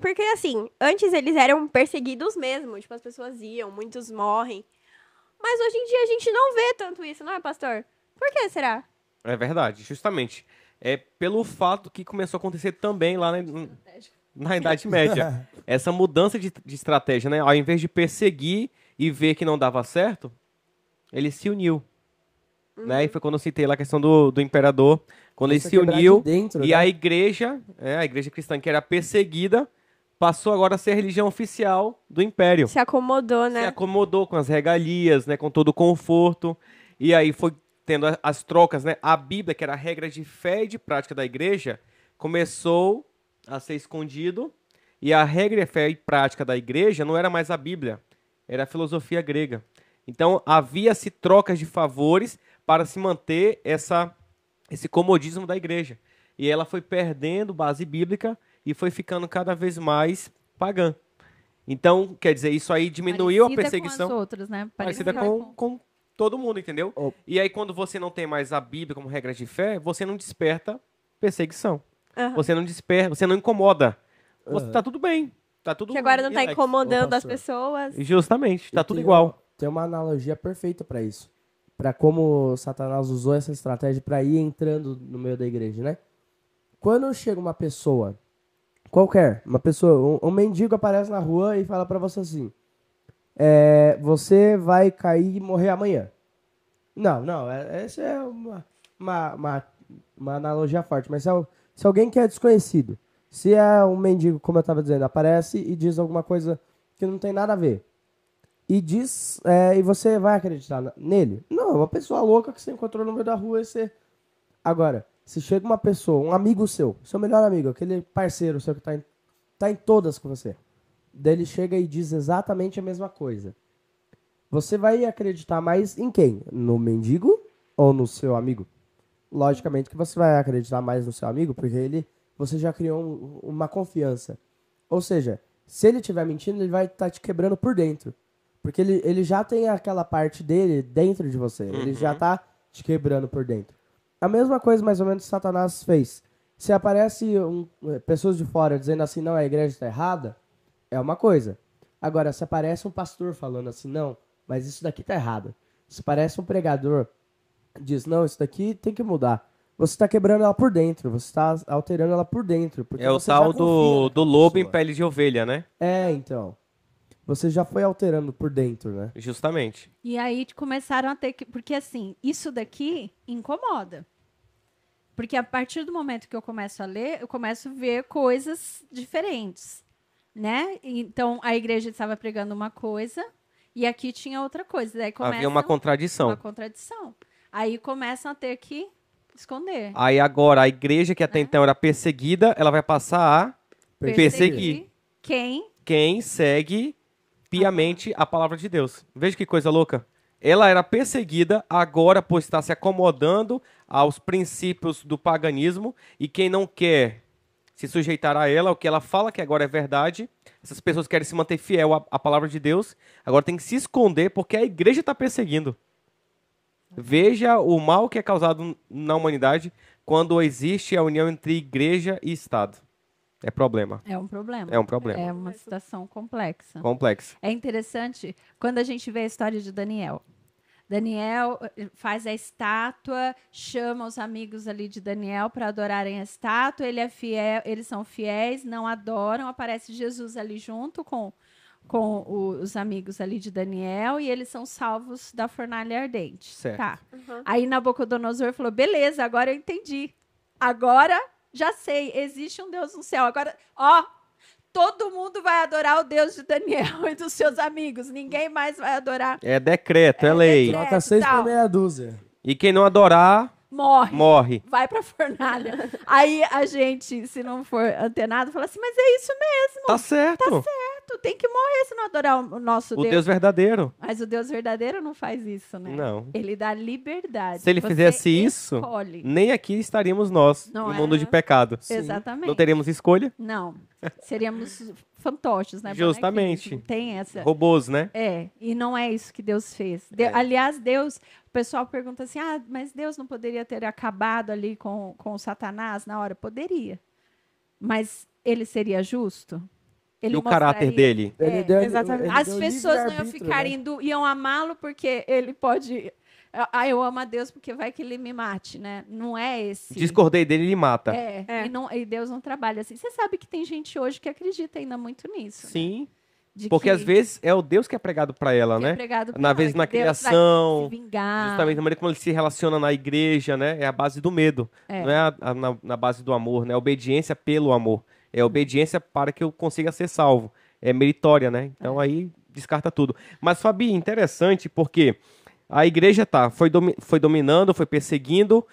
Porque, assim, antes eles eram perseguidos mesmo. Tipo, as pessoas iam, muitos morrem. Mas hoje em dia a gente não vê tanto isso, não é, pastor? Por que será? É verdade, justamente. É pelo fato que começou a acontecer também lá na Idade Média. Essa mudança de estratégia, né? Ao invés de perseguir e ver que não dava certo, ele se uniu. Né? E foi quando eu citei lá a questão do imperador, quando ele se uniu dentro, e né? a igreja cristã que era perseguida, passou agora a ser a religião oficial do império. Se acomodou, né? Se acomodou com as regalias, né, com todo o conforto, e aí foi tendo as trocas, né? A Bíblia, que era a regra de fé e de prática da igreja, começou a ser escondido, e a regra de fé e prática da igreja não era mais a Bíblia, era a filosofia grega. Então, havia-se trocas de favores para se manter esse comodismo da igreja. E ela foi perdendo base bíblica e foi ficando cada vez mais pagã. Então, quer dizer, isso aí diminuiu a perseguição. Com as outras, né? Parecida com todo mundo, entendeu? Oh. E aí, quando você não tem mais a Bíblia como regra de fé, você não desperta perseguição. Aham. Você não desperta, você não incomoda. Você tá tudo bem. Tá tudo Que agora não tá relax. incomodando Ô, as pastor. pessoas. Justamente, tá E tudo tem igual. Tem uma analogia perfeita para isso. Para como Satanás usou essa estratégia para ir entrando no meio da igreja, né? Quando chega uma pessoa, qualquer, uma pessoa, um mendigo aparece na rua e fala para você assim, você vai cair e morrer amanhã. Não, essa é uma analogia forte, mas se alguém que é desconhecido, se é um mendigo, como eu estava dizendo, aparece e diz alguma coisa que não tem nada a ver, e diz, e você vai acreditar nele? Não, é uma pessoa louca que você encontrou no meio da rua e você... Agora, se chega uma pessoa, um amigo seu melhor amigo, aquele parceiro seu que tá em todas com você, daí ele chega e diz exatamente a mesma coisa. Você vai acreditar mais em quem? No mendigo ou no seu amigo? Logicamente que você vai acreditar mais no seu amigo, porque você já criou uma confiança. Ou seja, se ele estiver mentindo, ele vai estar te quebrando por dentro. Porque ele já tem aquela parte dele dentro de você. Ele já tá te quebrando por dentro. A mesma coisa, mais ou menos, que Satanás fez. Se aparece pessoas de fora dizendo assim, não, a igreja está errada, é uma coisa. Agora, se aparece um pastor falando assim, não, mas isso daqui tá errado. Se aparece um pregador, diz, não, isso daqui tem que mudar. Você está quebrando ela por dentro, você está alterando ela por dentro. Porque É o você tal já confia do naquela lobo em pessoa. pele de ovelha, né? Então. Você já foi alterando por dentro, né? Justamente. E aí começaram a ter que... Porque, assim, isso daqui incomoda. Porque a partir do momento que eu começo a ler, eu começo a ver coisas diferentes, né? Então, a igreja estava pregando uma coisa e aqui tinha outra coisa. Daí Havia uma contradição. Uma contradição. Aí começam a ter que esconder. Aí agora, a igreja que até então era perseguida, ela vai passar a perseguir quem segue piamente a palavra de Deus. Veja que coisa louca. Ela era perseguida, agora por estar se acomodando aos princípios do paganismo, e quem não quer se sujeitar a ela, o que ela fala que agora é verdade, essas pessoas querem se manter fiel à palavra de Deus, agora tem que se esconder porque a igreja está perseguindo. Veja o mal que é causado na humanidade quando existe a união entre igreja e Estado. É problema. É um problema. É um problema. É uma situação complexa. Complexo. É interessante quando a gente vê a história de Daniel. Daniel faz a estátua, chama os amigos ali de Daniel para adorarem a estátua. Ele é fiel, eles são fiéis, não adoram. Aparece Jesus ali junto com os amigos ali de Daniel e eles são salvos da fornalha ardente. Certo. Tá. Aí Nabucodonosor falou: beleza, agora eu entendi. Agora já sei, existe um Deus no céu. Agora, ó, todo mundo vai adorar o Deus de Daniel e dos seus amigos. Ninguém mais vai adorar. É decreto, é lei. decreto. Troca 6 tal. por meia dúzia. E quem não adorar, Morre. morre. Vai pra fornalha. Aí a gente, se não for antenado, fala assim: mas é isso mesmo. Tá certo. Tu tem que morrer se não adorar o nosso O Deus. Deus verdadeiro. Mas o Deus verdadeiro não faz isso, né? Não. Ele dá liberdade. Se ele Você fizesse isso, escolhe. nem aqui estaríamos nós, Não no é? mundo de pecado. Exatamente. Não teríamos escolha. Não. Seríamos fantoches, né? Justamente. Bonequinhos. Não tem essa. Robôs, né? E não é isso que Deus fez. Aliás, Deus, o pessoal pergunta assim: mas Deus não poderia ter acabado ali com o Satanás na hora? Poderia. Mas ele seria justo? Ele E o caráter mostraria- dele? exatamente. As deu pessoas não iam livre-arbítrio, ficar né? iam amá-lo porque ele pode. Eu amo a Deus porque vai que ele me mate, né? Não é esse. Discordei dele, ele mata. É. E Deus não trabalha assim. Você sabe que tem gente hoje que acredita ainda muito nisso. Né? Sim. De Porque que- às vezes é o Deus que é pregado pra ela, que é né? pregado pra Na ela, vez que na Deus vai criação, se vingar. justamente da maneira como ele se relaciona na igreja, né? É a base do medo. É. Não é na base do amor, né? Obediência pelo amor. É obediência para que eu consiga ser salvo. É meritória, né? Então aí descarta tudo. Mas, Fabi, interessante porque a igreja foi dominando, foi perseguindo,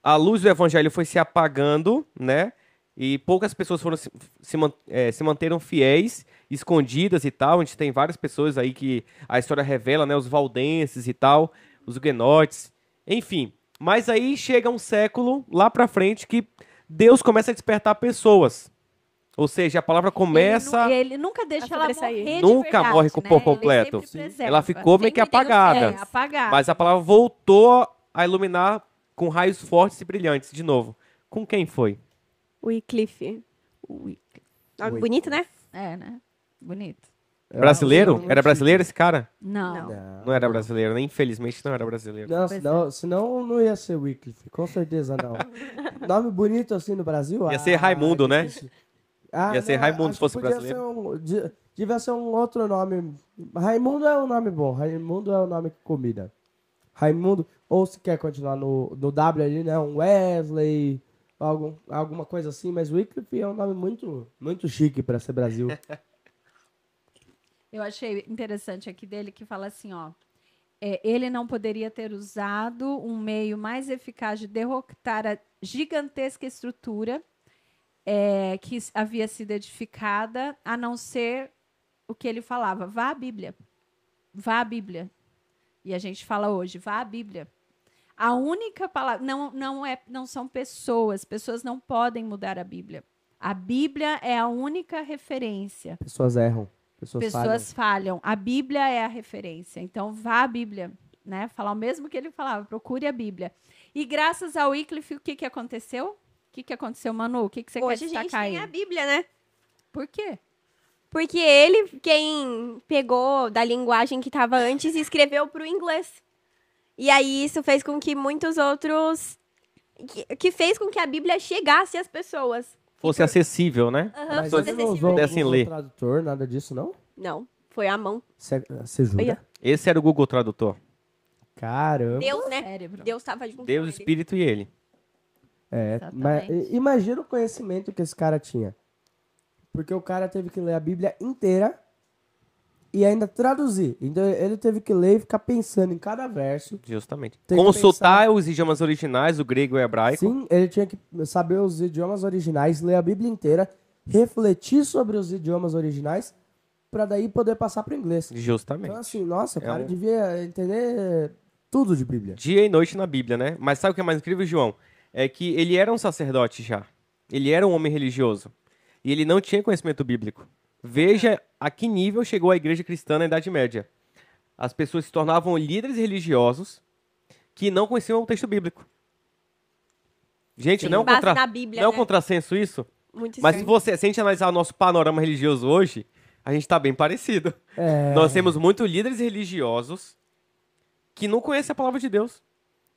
a luz do evangelho foi se apagando, né? E poucas pessoas foram se manteram fiéis, escondidas e tal. A gente tem várias pessoas aí que a história revela, né? Os valdenses e tal, os huguenotes, enfim. Mas aí chega um século lá pra frente que Deus começa a despertar pessoas. Ou seja, a palavra começa... Ele nunca deixa a ela sobressair. morrer de Nunca verdade, morre né? por Ele completo. sempre preserva. Ela ficou meio que Sempre tem um apagada. apagada. Mas a palavra voltou a iluminar com raios fortes e brilhantes de novo. Com quem foi? Wycliffe. Nome Wycliffe. bonito, né? Né? Bonito. Brasileiro? Não, Era brasileiro esse cara? Não. Não era brasileiro, né? Infelizmente não era brasileiro. Não, senão não ia ser Wycliffe, com certeza não. Nome bonito assim no Brasil? Ia ser Raimundo, né? difícil. Ia ser Raimundo se acho que fosse podia brasileiro. ser devia ser um outro nome. Raimundo é um nome bom. Raimundo é o nome que combina. Raimundo, ou se quer continuar no W ali, né? Um Wesley, alguma coisa assim, mas Wycliffe é um nome muito, muito chique para ser Brasil. Eu achei interessante aqui dele que fala assim, ó. Ele não poderia ter usado um meio mais eficaz de derrotar a gigantesca estrutura que havia sido edificada, a não ser o que ele falava. Vá à Bíblia. Vá à Bíblia. E a gente fala hoje, vá à Bíblia. A única palavra... Não são pessoas. Pessoas não podem mudar a Bíblia. A Bíblia é a única referência. Pessoas erram. Pessoas falham. A Bíblia é a referência. Então, vá à Bíblia, né? Falar o mesmo que ele falava, procure a Bíblia. E graças ao Wycliffe, o que aconteceu? O que aconteceu, Manu? O que você quer Hoje a gente destacar tem aí? a Bíblia, né? Por quê? Porque ele, quem pegou da linguagem que estava antes e escreveu para o inglês. E aí isso fez com que muitos outros... Que fez com que a Bíblia chegasse às pessoas. Fosse acessível, né? Mas Fosse- ele não usou pudessem o ler. tradutor, nada disso, não? Não, foi à mão. Você jura? Olha. Esse era o Google Tradutor. Caramba. Deus, né? Cérebro. Deus estava junto Deus, com ele. Espírito e ele. Mas Exatamente. imagina o conhecimento que esse cara tinha. Porque o cara teve que ler a Bíblia inteira e ainda traduzir. Então ele teve que ler e ficar pensando em cada verso. Justamente. Tem que Consultar os idiomas originais, o grego e o hebraico. Sim, ele tinha que saber os idiomas originais, ler a Bíblia inteira, refletir sobre os idiomas originais, para daí poder passar para o inglês. Justamente. Então assim, nossa, o cara um- devia entender tudo de Bíblia. Dia e noite na Bíblia, né? Mas sabe o que é mais incrível, João? É que ele era um sacerdote já. Ele era um homem religioso. E ele não tinha conhecimento bíblico. Veja a que nível chegou a igreja cristã na Idade Média. As pessoas se tornavam líderes religiosos que não conheciam o texto bíblico. Gente, Tem não é um, base contra... na Bíblia, não é um né? contrassenso isso? Muito Mas estranho. se a gente analisar o nosso panorama religioso hoje, a gente está bem parecido. É, Nós temos muitos líderes religiosos que não conhece a palavra de Deus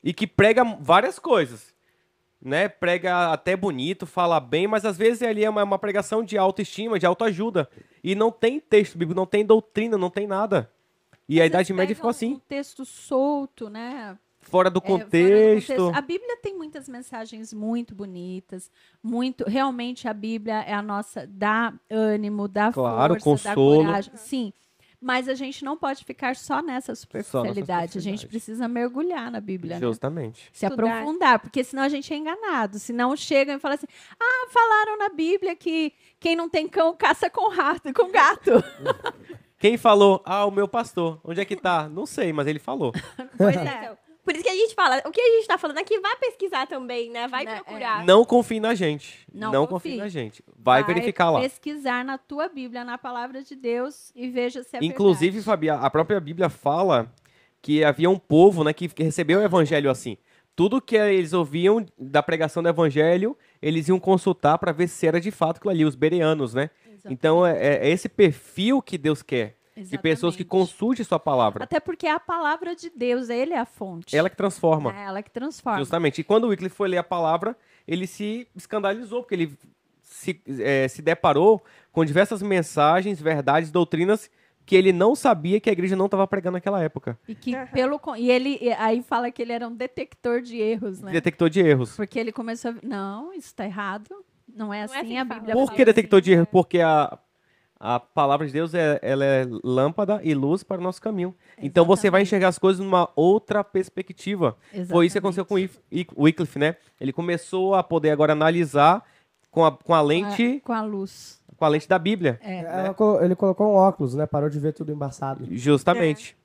e que prega várias coisas, né? Prega até bonito, fala bem, mas às vezes ali é uma pregação de autoestima, de autoajuda e não tem texto bíblico, não tem doutrina, não tem nada. E a Às Idade vezes Média pega ficou assim, um texto solto, né? fora do Fora do contexto. A Bíblia tem muitas mensagens muito bonitas, muito. Realmente a Bíblia é a nossa, dá ânimo, dá Claro, força, dá consolo. coragem. Sim. Mas a gente não pode ficar só nessa superficialidade. A gente superficialidade. precisa mergulhar na Bíblia, né? Justamente. Se Estudar. aprofundar, porque senão a gente é enganado. Senão chegam e falam assim: ah, falaram na Bíblia que quem não tem cão caça com rato, com gato. Quem falou? Ah, o meu pastor. Onde é que tá? Não sei, mas ele falou. Pois é. Então, por isso que a gente fala, o que a gente tá falando aqui, vai pesquisar também, né? Vai Né, procurar. Não confie na gente. Não Não confie. confie na gente. Vai verificar lá. Pesquisar na tua Bíblia, na palavra de Deus e veja se é Inclusive, verdade. Fabi, a própria Bíblia fala que havia um povo, né, que recebeu o evangelho assim. Tudo que eles ouviam da pregação do evangelho, eles iam consultar para ver se era de fato aquilo ali, os bereanos, né? Então, é esse perfil que Deus quer. De pessoas que Exatamente. consultem sua palavra. Até porque é a palavra de Deus, ele é a fonte. Ela que transforma. É ela que transforma. Justamente. E quando o Wycliffe foi ler a palavra, ele se escandalizou, porque ele se deparou com diversas mensagens, verdades, doutrinas que ele não sabia que a igreja não estava pregando naquela época. E que aí fala que ele era um detector de erros, né? Detector de erros. Porque ele começou a não, isso está errado. Não é Não é assim, assim a que fala. Bíblia Por fala que detector assim. de erros? Porque a palavra de Deus ela é lâmpada e luz para o nosso caminho. Então você vai Exatamente. enxergar as coisas numa outra perspectiva. Foi isso que aconteceu com o Wycliffe, né? Ele começou a poder agora analisar com a lente, Com a luz. com a lente da Bíblia. Ele colocou um óculos, né? Parou de ver tudo embaçado. Justamente.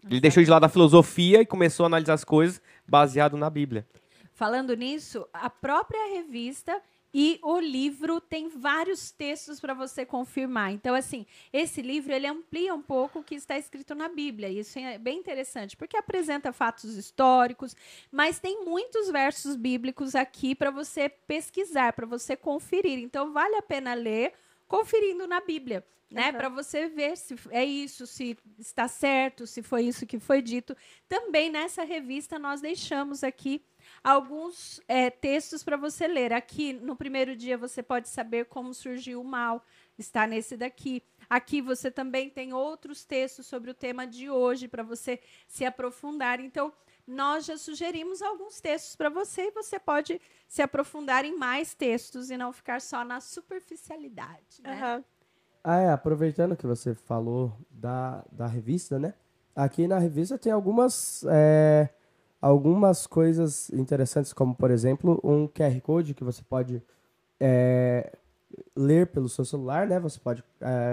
Ele deixou de lado a filosofia e começou a analisar as coisas baseado na Bíblia. Falando nisso, a própria revista e o livro tem vários textos para você confirmar. Então, assim, esse livro ele amplia um pouco o que está escrito na Bíblia. Isso é bem interessante, porque apresenta fatos históricos, mas tem muitos versos bíblicos aqui para você pesquisar, para você conferir. Então, vale a pena ler conferindo na Bíblia, né? Para você ver se é isso, se está certo, se foi isso que foi dito. Também nessa revista nós deixamos aqui alguns textos para você ler. Aqui, no primeiro dia, você pode saber como surgiu o mal. Está nesse daqui. Aqui você também tem outros textos sobre o tema de hoje para você se aprofundar. Então, nós já sugerimos alguns textos para você e você pode se aprofundar em mais textos e não ficar só na superficialidade, né? Aham. Aproveitando que você falou da revista, né? Aqui na revista tem algumas coisas interessantes, como, por exemplo, um QR Code que você pode ler pelo seu celular, né? Você pode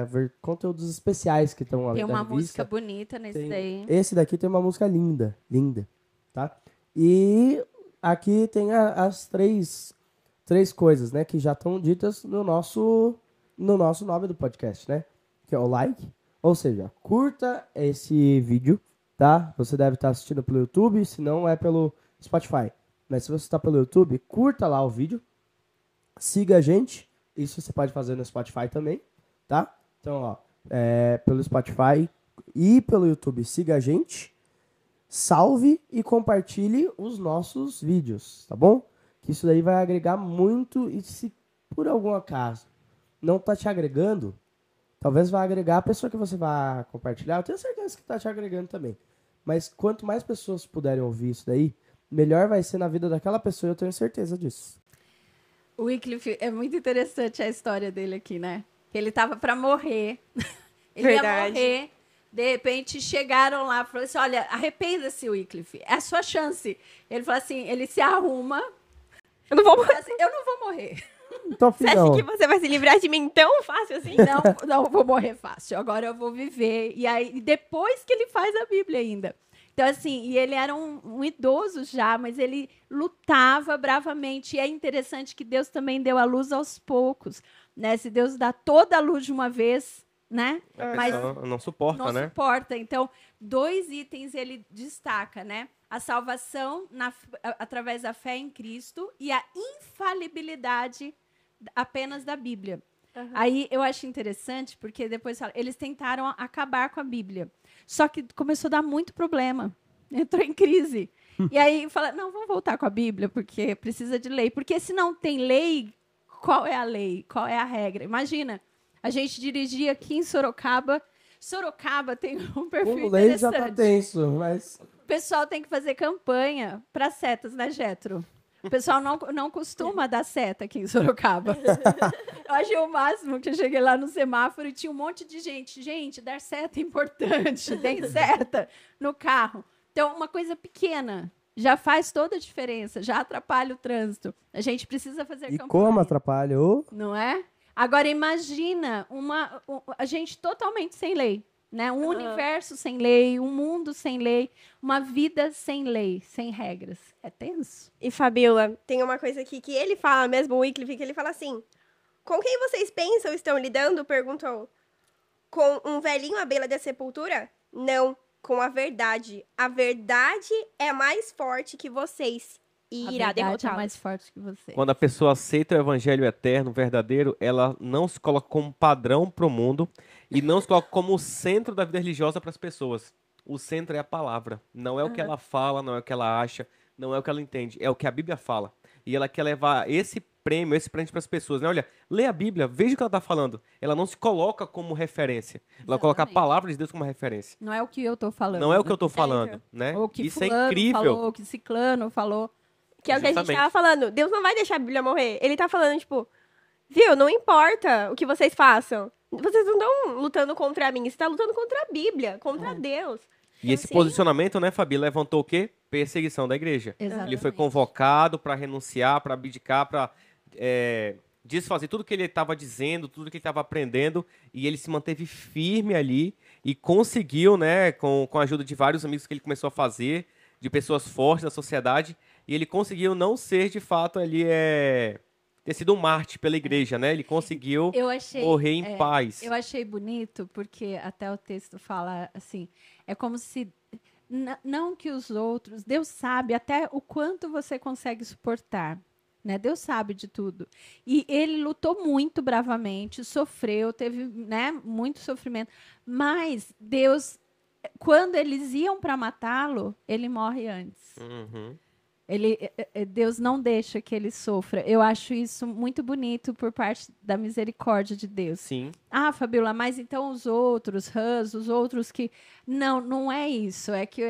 ver conteúdos especiais que estão ali Tem na uma revista. música bonita nesse daí. Esse daqui tem uma música linda, linda, tá? E aqui tem as três coisas, né? Que já estão ditas no nosso nome do podcast, né? Que é o like. Ou seja, curta esse vídeo, tá? Você deve estar assistindo pelo YouTube, se não é pelo Spotify. Mas se você está pelo YouTube, curta lá o vídeo. Siga a gente. Isso você pode fazer no Spotify também, tá? Então, ó, pelo Spotify e pelo YouTube, siga a gente. Salve e compartilhe os nossos vídeos, tá bom? Que isso daí vai agregar muito e se por algum acaso não tá te agregando, talvez vá agregar a pessoa que você vai compartilhar. Eu tenho certeza que tá te agregando também. Mas quanto mais pessoas puderem ouvir isso daí, melhor vai ser na vida daquela pessoa, eu tenho certeza disso. O Wycliffe, é muito interessante a história dele aqui, né? Ele estava para morrer. Ele Verdade. ia morrer. De repente, chegaram lá e falaram assim, olha, arrependa-se, Wycliffe. É a sua chance. Ele falou assim, ele se arruma. Eu não vou Fala assim, eu não vou morrer. Então, Você acha filhão, que você vai se livrar de mim tão fácil assim? Não vou morrer fácil. Agora eu vou viver. E aí, depois que ele faz a Bíblia ainda. Então, assim, e ele era um idoso já, mas ele lutava bravamente. E é interessante que Deus também deu a luz aos poucos, né? Se Deus dá toda a luz de uma vez, né? A Mas pessoa não suporta, não né? suporta. Então, 2 itens ele destaca, né? A salvação através da fé em Cristo e a infalibilidade apenas da Bíblia. Uhum. Aí eu acho interessante, porque depois fala, eles tentaram acabar com a Bíblia. Só que começou a dar muito problema. entrou em crise. E aí fala, não, vamos voltar com a Bíblia, porque precisa de lei. Porque se não tem lei, qual é a lei? Qual é a regra? Imagina, a gente dirigir aqui em Sorocaba. Sorocaba tem um perfil O lei já interessante. tá tenso, mas... O pessoal tem que fazer campanha para setas, né, Getro? O pessoal não costuma dar seta aqui em Sorocaba. Eu achei o máximo que eu cheguei lá no semáforo e tinha um monte de gente. Gente, dar seta é importante. Deem seta no carro. Então, uma coisa pequena já faz toda a diferença, já atrapalha o trânsito. A gente precisa fazer E campanha. como atrapalhou? Não é? Agora, imagina a gente totalmente sem lei. Né? Um universo sem lei, um mundo sem lei, uma vida sem lei, sem regras. É tenso. E Fabiola, tem uma coisa aqui que ele fala mesmo, o Wycliffe, que ele fala assim: com quem vocês pensam estão lidando? Perguntou. Com um velhinho à beira da sepultura? Não, com a verdade. A verdade é mais forte que vocês e A irá verdade é derrotá-los. mais forte que você. Quando a pessoa aceita o evangelho eterno, verdadeiro, ela não se coloca como padrão para o mundo e não se coloca como o centro da vida religiosa para as pessoas. O centro é a palavra. Não é o que ela fala, não é o que ela acha, não é o que ela entende. É o que a Bíblia fala. E ela quer levar esse prêmio, esse presente para as pessoas. Né? Olha, lê a Bíblia, veja o que ela está falando. Ela não se coloca como referência. Ela coloca a Exatamente. palavra de Deus como referência. Não é o que eu tô falando. Não é o que eu estou então. falando. Né? Ou que Isso é fulano incrível. falou, ou que ciclano falou. Que é o que a gente Exatamente. tava falando. Deus não vai deixar a Bíblia morrer. Ele tá falando, tipo, viu, não importa o que vocês façam. Vocês não estão lutando contra mim, você tá lutando contra a Bíblia, contra Deus. E esse Sim. posicionamento, né, Fabi, levantou o quê? Perseguição da igreja. Exatamente. Ele foi convocado para renunciar, para abdicar, para desfazer tudo que ele estava dizendo, tudo que ele estava aprendendo, e ele se manteve firme ali e conseguiu, né, com a ajuda de vários amigos que ele começou a fazer, de pessoas fortes da sociedade, e ele conseguiu não ser, de fato, ali, ter sido um mártir pela igreja, né? Ele conseguiu Eu achei, morrer em paz. eu achei bonito, porque até o texto fala assim, é como se, não que os outros, Deus sabe até o quanto você consegue suportar, né? Deus sabe de tudo. E ele lutou muito bravamente, sofreu, teve, né, muito sofrimento, mas Deus, quando eles iam para matá-lo, ele morre antes. Uhum. Deus não deixa que ele sofra. Eu acho isso muito bonito por parte da misericórdia de Deus. Sim. Ah, Fabiola, mas então os outros, os outros que... Não é isso. É que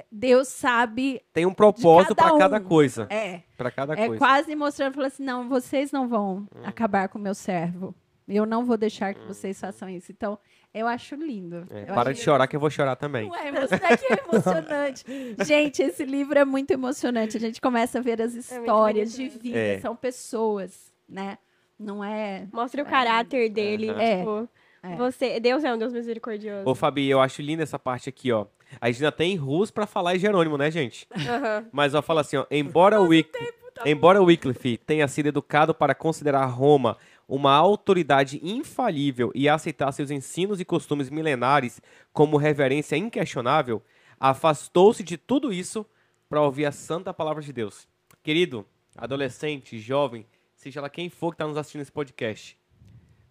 Deus sabe... Tem um propósito de cada para cada um. coisa. É Para cada coisa. quase mostrando, falando assim, não, vocês não vão acabar com o meu servo. Eu não vou deixar que vocês façam isso. Então, eu acho lindo. Eu Para acho de chorar que eu vou chorar também. não é emocionante, é emocionante. Gente, esse livro é muito emocionante. A gente começa a ver as histórias de bonito. vida. É. São pessoas, né? Não é... Mostra o caráter dele, Aham. tipo, Deus é um Deus misericordioso. Ô, Fabi, eu acho linda essa parte aqui, ó. A gente ainda tem Rus para falar em Jerônimo, né, gente? Aham. Mas ó, fala assim, ó, embora Wycliffe tenha sido educado para considerar Roma uma autoridade infalível e aceitar seus ensinos e costumes milenares como reverência inquestionável, afastou-se de tudo isso para ouvir a santa palavra de Deus. Querido, adolescente, jovem, seja lá quem for que está nos assistindo esse podcast,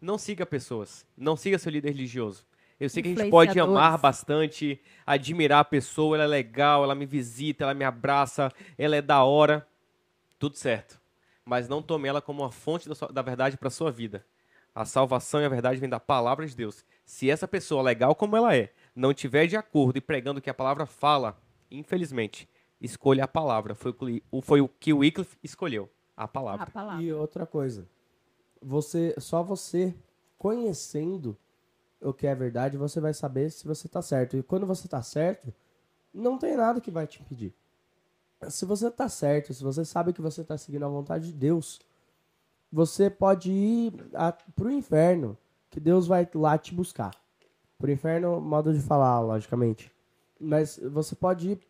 não siga pessoas, não siga seu líder religioso. Eu sei que a gente pode Influenciadores. amar bastante, admirar a pessoa, ela é legal, ela me visita, ela me abraça, ela é da hora, tudo certo. Mas não tome ela como uma fonte da verdade para sua vida. A salvação e a verdade vêm da palavra de Deus. Se essa pessoa, legal como ela é, não estiver de acordo e pregando o que a palavra fala, infelizmente, escolha a palavra. Foi o que o Wycliffe escolheu, a A palavra. palavra. E outra coisa, só você conhecendo o que é verdade, você vai saber se você tá certo. E quando você tá certo, não tem nada que vai te impedir. Se você tá certo, se você sabe que você tá seguindo a vontade de Deus, você pode ir pro inferno, que Deus vai lá te buscar. Pro inferno, modo de falar, logicamente. Mas você pode ir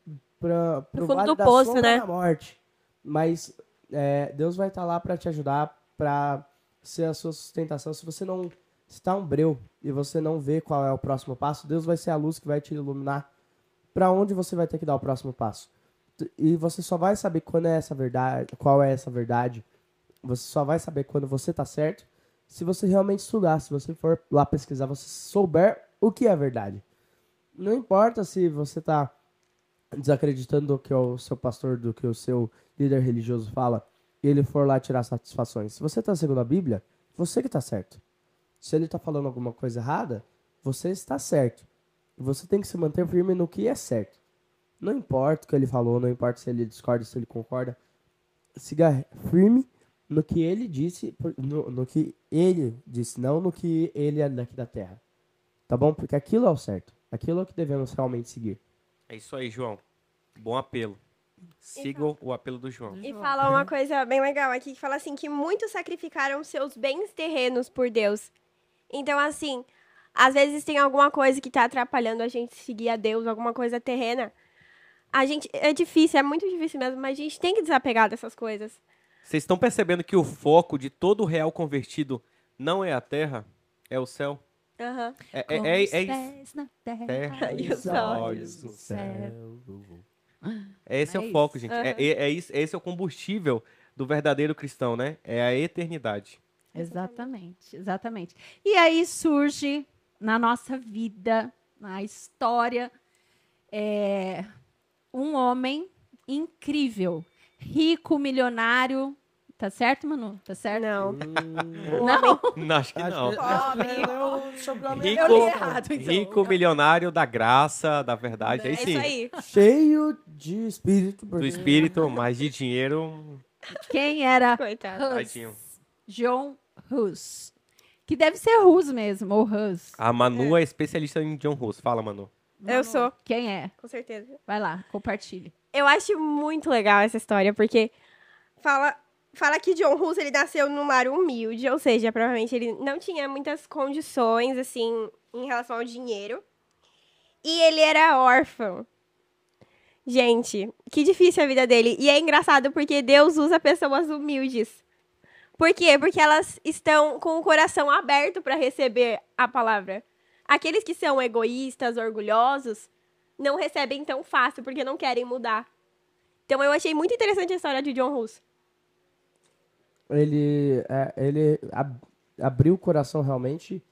pro fundo vale do da poço, sombra né? da morte. Mas Deus vai estar lá para te ajudar, para ser a sua sustentação. Se você não está um breu e você não vê qual é o próximo passo, Deus vai ser a luz que vai te iluminar para onde você vai ter que dar o próximo passo. E você só vai saber quando é essa verdade, qual é essa verdade. Você só vai saber quando você tá certo se você realmente estudar, se você for lá pesquisar, você souber o que é verdade. Não importa se você tá desacreditando do que o seu pastor, do que o seu líder religioso fala, e ele for lá tirar satisfações. Se você está segundo a Bíblia, você que está certo. Se ele está falando alguma coisa errada, você está certo. E você tem que se manter firme no que é certo. Não importa o que ele falou, não importa se ele discorda, se ele concorda. Siga firme no que ele disse, no que ele disse, não no que ele é daqui da terra. Tá bom? Porque aquilo é o certo. Aquilo é o que devemos realmente seguir. É isso aí, João. Bom apelo. Sigam o apelo do João. E fala uma coisa bem legal aqui, que fala assim, que muitos sacrificaram seus bens terrenos por Deus. Então, assim, às vezes tem alguma coisa que tá atrapalhando a gente seguir a Deus, alguma coisa terrena. A gente, é difícil, é muito difícil mesmo, mas a gente tem que desapegar dessas coisas. Vocês estão percebendo que o foco de todo real convertido não é a terra, é o céu? Aham. Com os Isso. pés na terra e os olhos no céu. Esse é É o foco, isso. gente. Esse é o combustível do verdadeiro cristão, né? É a eternidade. Exatamente, exatamente. E aí surge na nossa vida, na história, um homem incrível, rico, milionário. Tá certo, Manu? Tá certo? Não. Não, Não, acho que não. eu li errado, então. Rico, milionário da graça, da verdade. Aí É sim. isso aí. Cheio de espírito. Do espírito, mas de dinheiro. Quem era Coitado. Hus? Tadinho. John Hus. Que deve ser Hus mesmo, ou Hus. A Manu é especialista em John Hus. Fala, Manu. Eu sou, Quem é? com certeza. Vai lá, compartilhe. Eu acho muito legal essa história, porque fala que John Hus, ele nasceu num lar humilde, ou seja, provavelmente ele não tinha muitas condições, assim, em relação ao dinheiro. E ele era órfão. Gente, que difícil a vida dele. E é engraçado porque Deus usa pessoas humildes. Por quê? Porque elas estão com o coração aberto para receber a palavra. Aqueles que são egoístas, orgulhosos, não recebem tão fácil porque não querem mudar. Então eu achei muito interessante a história de John Hus. Ele abriu o coração realmente.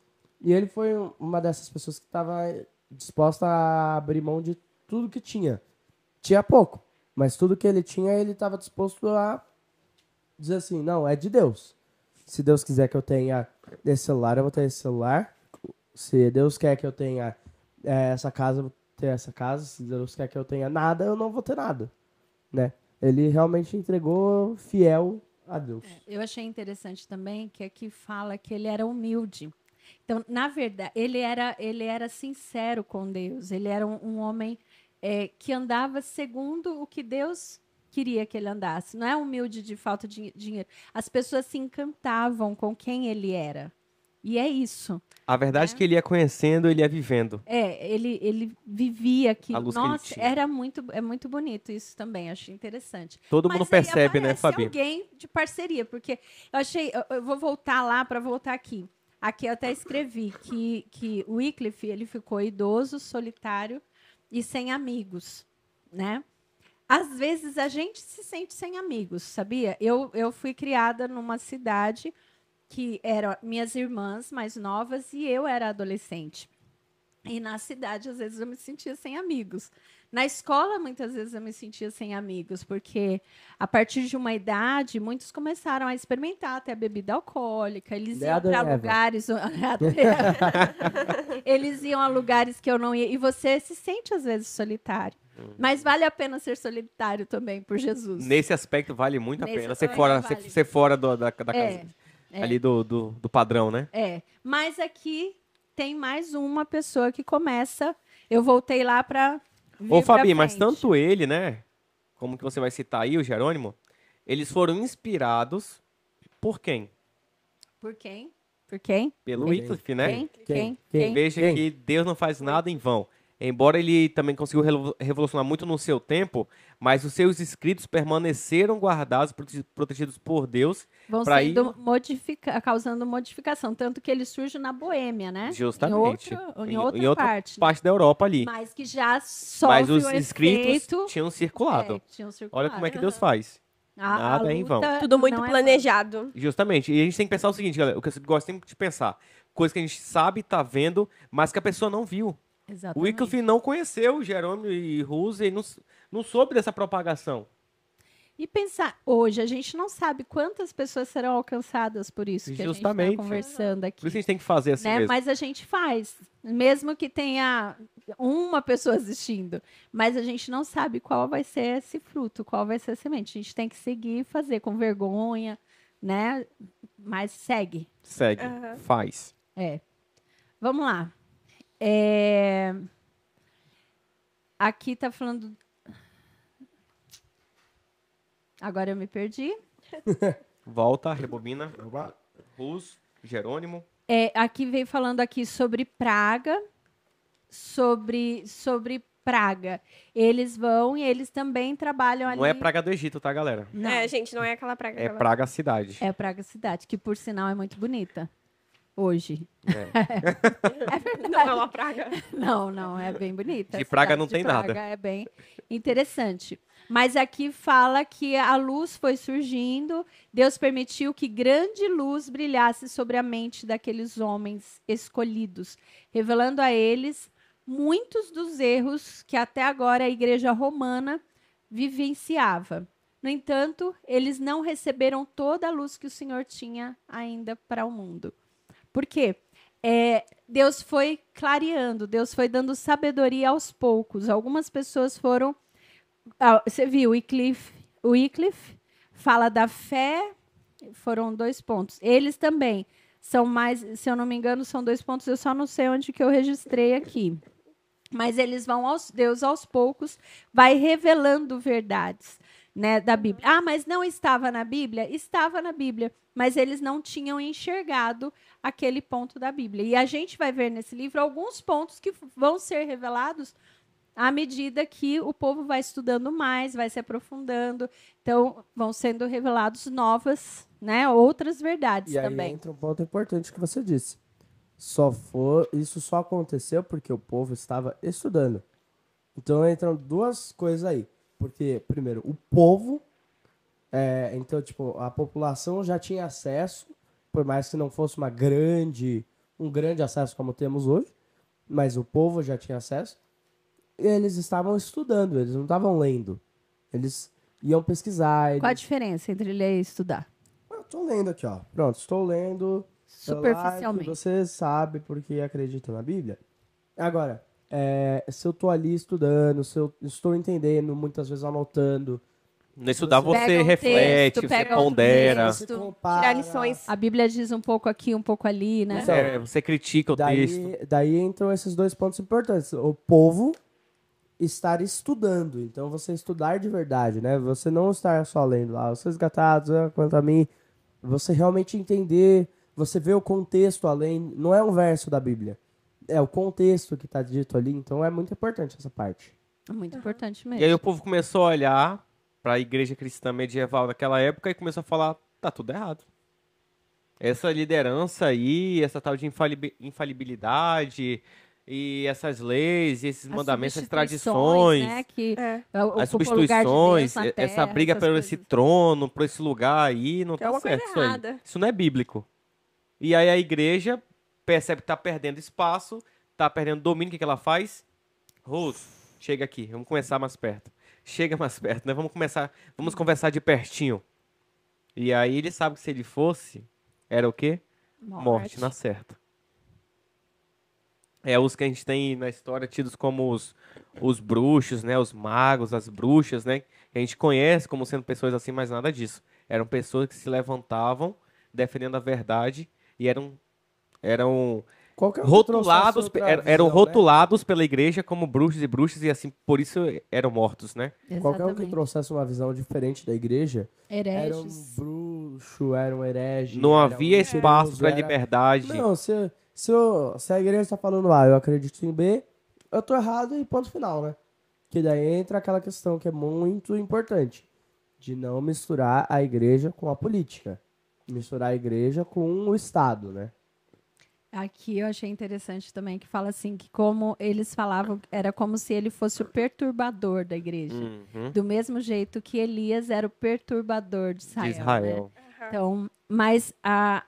E ele foi uma dessas pessoas que estava disposta a abrir mão de tudo que tinha. Tinha pouco, mas tudo que ele tinha, ele estava disposto a dizer assim, não, é de Deus. Se Deus quiser que eu tenha esse celular, eu vou ter esse celular. Se Deus quer que eu tenha essa casa, eu vou ter essa casa. Se Deus quer que eu tenha nada, eu não vou ter nada, né? Ele realmente entregou fiel a Deus. Eu achei interessante também que aqui fala que ele era humilde. Então, na verdade, ele era sincero com Deus. Ele era um homem que andava segundo o que Deus queria que ele andasse. Não é humilde de falta de dinheiro. As pessoas se encantavam com quem ele era. E é isso. A verdade é que ele ia conhecendo, ele ia vivendo. Ele vivia aquilo. A luz que ele Nossa, tinha. é muito bonito isso também. Achei interessante. Todo Mas mundo aí percebe, né, aparece Fabi? alguém de parceria, porque eu achei... Eu vou voltar lá para voltar aqui. Aqui eu até escrevi que o Wycliffe, ele ficou idoso, solitário e sem amigos, né? Às vezes a gente se sente sem amigos, sabia? Eu fui criada numa cidade que eram minhas irmãs mais novas e eu era adolescente. E na cidade, às vezes, eu me sentia sem amigos. Na escola, muitas vezes, eu me sentia sem amigos, porque a partir de uma idade, muitos começaram a experimentar até a bebida alcoólica. Eles iam para lugares... Eles iam a lugares que eu não ia. E você se sente, às vezes, solitário. Mas vale a pena ser solitário também, por Jesus. Nesse aspecto, vale muito a Nesse pena ser aspecto, fora, vale. ser fora da casa. Ali do padrão, né? Mas aqui tem mais uma pessoa que começa. Eu voltei lá para... Ô, Fabi, mas tanto ele, né? Como que você vai citar aí, o Jerônimo, eles foram inspirados por quem? Por quem? Por quem? Pelo Wycliffe, né? Quem? Veja que Deus não faz nada em vão. Embora ele também conseguiu revolucionar muito no seu tempo, mas os seus escritos permaneceram guardados, protegidos por Deus. Vão sendo causando modificação. Tanto que ele surge na Boêmia, né? Justamente. Em outra parte. Parte da Europa ali. Mas que já sofre Mas os o escritos efeito... tinham circulado. tinham circulado. Olha como é que Deus faz. Nada é em vão. Tudo muito não é planejado. Justamente. E a gente tem que pensar o seguinte, galera. O que eu gosto sempre de pensar. Coisa que a gente sabe, tá vendo, mas que a pessoa não viu. O Exatamente. Wycliffe não conheceu Jerônimo e Hus e não soube dessa propagação. E pensar, hoje a gente não sabe quantas pessoas serão alcançadas por isso que a gente Justamente. está conversando aqui. Por isso a gente tem que fazer assim Né? mesmo. Mas a gente faz, mesmo que tenha uma pessoa assistindo, mas a gente não sabe qual vai ser esse fruto, qual vai ser a semente. A gente tem que seguir e fazer com vergonha, né? Mas segue. Segue, faz. Vamos lá. Aqui tá falando. Agora eu me perdi. Volta, rebobina. Hus, Jerônimo. Aqui veio falando aqui sobre praga, sobre praga. Eles vão e eles também trabalham ali. Não é praga do Egito, tá, galera? Não, Gente, não é aquela praga. É aquela- praga cidade. é praga cidade, que por sinal é muito bonita. Hoje. Não é uma praga. Não, é bem bonita. De A praga cidade não de tem praga nada. É bem interessante. Mas aqui fala que a luz foi surgindo, Deus permitiu que grande luz brilhasse sobre a mente daqueles homens escolhidos, revelando a eles muitos dos erros que até agora a igreja romana vivenciava. No entanto, eles não receberam toda a luz que o Senhor tinha ainda para o mundo. Por quê? Deus foi clareando, Deus foi dando sabedoria aos poucos. Algumas pessoas foram... você viu, o Wycliffe fala da fé, foram 2 pontos. Eles também são mais, se eu não me engano, são 2 pontos, eu só não sei onde que eu registrei aqui. Mas eles vão Deus aos poucos vai revelando verdades, né, da Bíblia. Mas não estava na Bíblia? Estava na Bíblia, mas eles não tinham enxergado aquele ponto da Bíblia. E a gente vai ver nesse livro alguns pontos que vão ser revelados à medida que o povo vai estudando mais, vai se aprofundando. Então, vão sendo revelados novas, né, outras verdades E aí também. entra um ponto importante que você disse. Isso só aconteceu porque o povo estava estudando. Então entram 2 coisas aí. Porque, primeiro, o povo, então, tipo, a população já tinha acesso, por mais que não fosse um grande acesso como temos hoje, mas o povo já tinha acesso. E eles estavam estudando, eles não estavam lendo. Eles iam pesquisar. Qual a diferença entre ler e estudar? Eu tô lendo aqui, ó. Pronto, estou lendo. Superficialmente. Você sabe porque acredita na Bíblia. Agora, se eu tô ali estudando, se eu estou entendendo, muitas vezes anotando. No estudar Pega você um reflete, texto, você pega outro pondera. texto. Você compara. Tirar lições. A Bíblia diz um pouco aqui, um pouco ali, né? Então, Você critica o texto. daí entram esses 2 pontos importantes. O povo estar estudando. Então, você estudar de verdade, né? Você não estar só lendo lá, os resgatados, quanto a mim. Você realmente entender, você vê o contexto além. Não é um verso da Bíblia. É o contexto que está dito ali. Então, é muito importante essa parte. É muito importante E mesmo. aí o povo começou a olhar para a igreja cristã medieval daquela época e começou a falar, tá tudo errado. Essa liderança aí, essa tal de infalibilidade e essas leis, e esses mandamentos, essas tradições, né, que as ocupa o lugar de Deus substituições, na essa terra, briga essas por esse coisas. trono, por esse lugar aí, não Tem tá alguma coisa certo isso aí. errada. Isso não é bíblico. E aí a igreja percebe que tá perdendo espaço, tá perdendo domínio, o que ela faz? Rose, chega aqui, vamos começar mais perto. Chega mais perto, né? Vamos conversar de pertinho. E aí ele sabe que se ele fosse, era o quê? Morte na certa. Os que a gente tem na história tidos como os bruxos, né? Os magos, as bruxas, né? Que a gente conhece como sendo pessoas assim, mas nada disso. Eram pessoas que se levantavam defendendo a verdade e eram Qualquer um que rotulados, trouxesse outra eram visão, rotulados pela igreja como bruxos e bruxas e assim, por isso eram mortos, né? Qualquer um que Exatamente. trouxesse uma visão diferente da igreja era um Hereges. bruxo, era um herege. Não era um havia espaço mentiroso, para era- liberdade. Não, se a igreja está falando A, eu acredito em B, eu tô errado e ponto final, né? Que daí entra aquela questão que é muito importante, de não misturar a igreja com a política. Misturar a igreja com o Estado, né? Aqui eu achei interessante também que fala assim que como eles falavam era como se ele fosse o perturbador da igreja, Uhum. do mesmo jeito que Elias era o perturbador de Israel. De Israel. Né? Então, mas a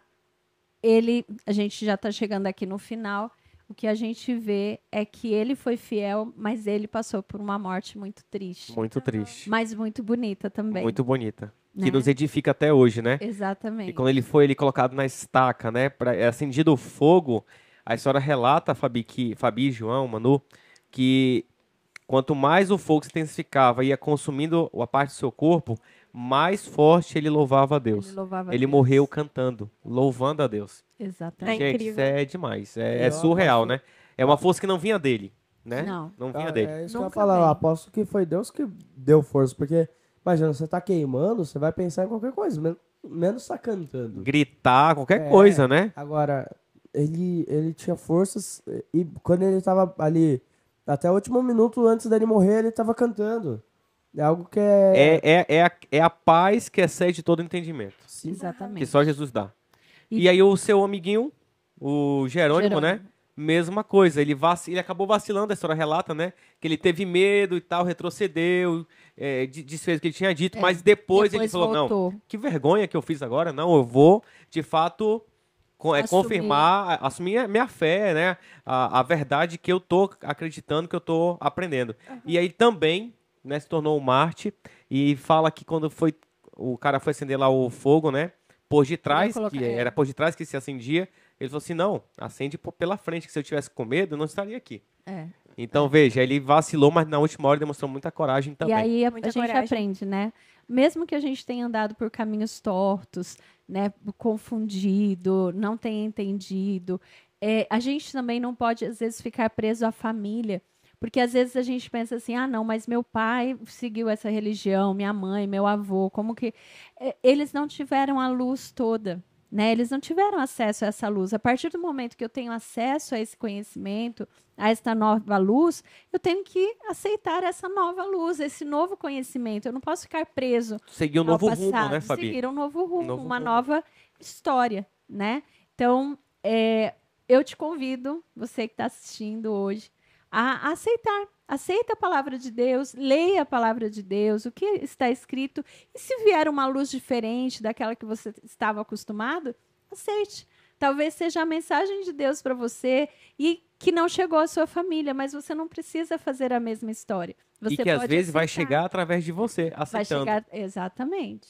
gente já está chegando aqui no final. o que a gente vê é que ele foi fiel, mas ele passou por uma morte muito triste. Muito triste. Mas muito bonita também. Muito bonita. Né? Que nos edifica até hoje, né? Exatamente. E quando ele foi colocado na estaca, né? É acendido o fogo, a história relata, Fabi e João, Manu, que quanto mais o fogo se intensificava e ia consumindo a parte do seu corpo, mais forte ele louvava a Deus. Ele morreu cantando, louvando a Deus. Exatamente. É Gente, incrível. isso é demais. É surreal, né? É uma força que não vinha dele, né? Não. vinha dele. É isso que eu ia Nunca falar, eu vem. aposto que foi Deus que deu força, porque, imagina, você tá queimando, você vai pensar em qualquer coisa, menos tá cantando. Gritar, qualquer coisa, né? Agora, ele tinha forças, e quando ele tava ali, até o último minuto antes dele morrer, ele tava cantando. É algo que É a paz que excede todo entendimento. Sim. Exatamente. Que só Jesus dá. E- E aí o seu amiguinho, o Jerônimo, né? Mesma coisa. Ele acabou vacilando, a história relata, né? Que ele teve medo e tal, retrocedeu, desfez o que ele tinha dito, mas depois ele falou, voltou. não, que vergonha que eu fiz agora. Não, eu vou, de fato, Assumir. confirmar, assumir a minha fé, né? A verdade que eu tô acreditando, que eu tô aprendendo. E aí também, né, se tornou um Marte e fala que quando o cara foi acender lá o fogo, né? Por detrás, era por detrás que se acendia, ele falou assim, não, acende pela frente, que se eu tivesse com medo, eu não estaria aqui. Então, veja, ele vacilou, mas na última hora demonstrou muita coragem também. E aí a Muita gente coragem. aprende, né? Mesmo que a gente tenha andado por caminhos tortos, né, confundido, não tenha entendido, a gente também não pode, às vezes, ficar preso à família. Porque, às vezes, a gente pensa assim, ah, não, mas meu pai seguiu essa religião, minha mãe, meu avô, como que... Eles não tiveram a luz toda, né? Eles não tiveram acesso a essa luz. A partir do momento que eu tenho acesso a esse conhecimento, a esta nova luz, eu tenho que aceitar essa nova luz, esse novo conhecimento. Eu não posso ficar preso Seguir um ao novo rumo, passado. né, Fabi? Seguir um novo rumo, Novo uma rumo. nova história, né? Então, eu te convido, você que está assistindo hoje, a aceitar. Aceita a palavra de Deus, leia a palavra de Deus, o que está escrito. E se vier uma luz diferente daquela que você estava acostumado, aceite. Talvez seja a mensagem de Deus para você e que não chegou à sua família, mas você não precisa fazer a mesma história. Você E que às pode vezes vai aceitar. chegar através de você, Vai aceitando. chegar, exatamente.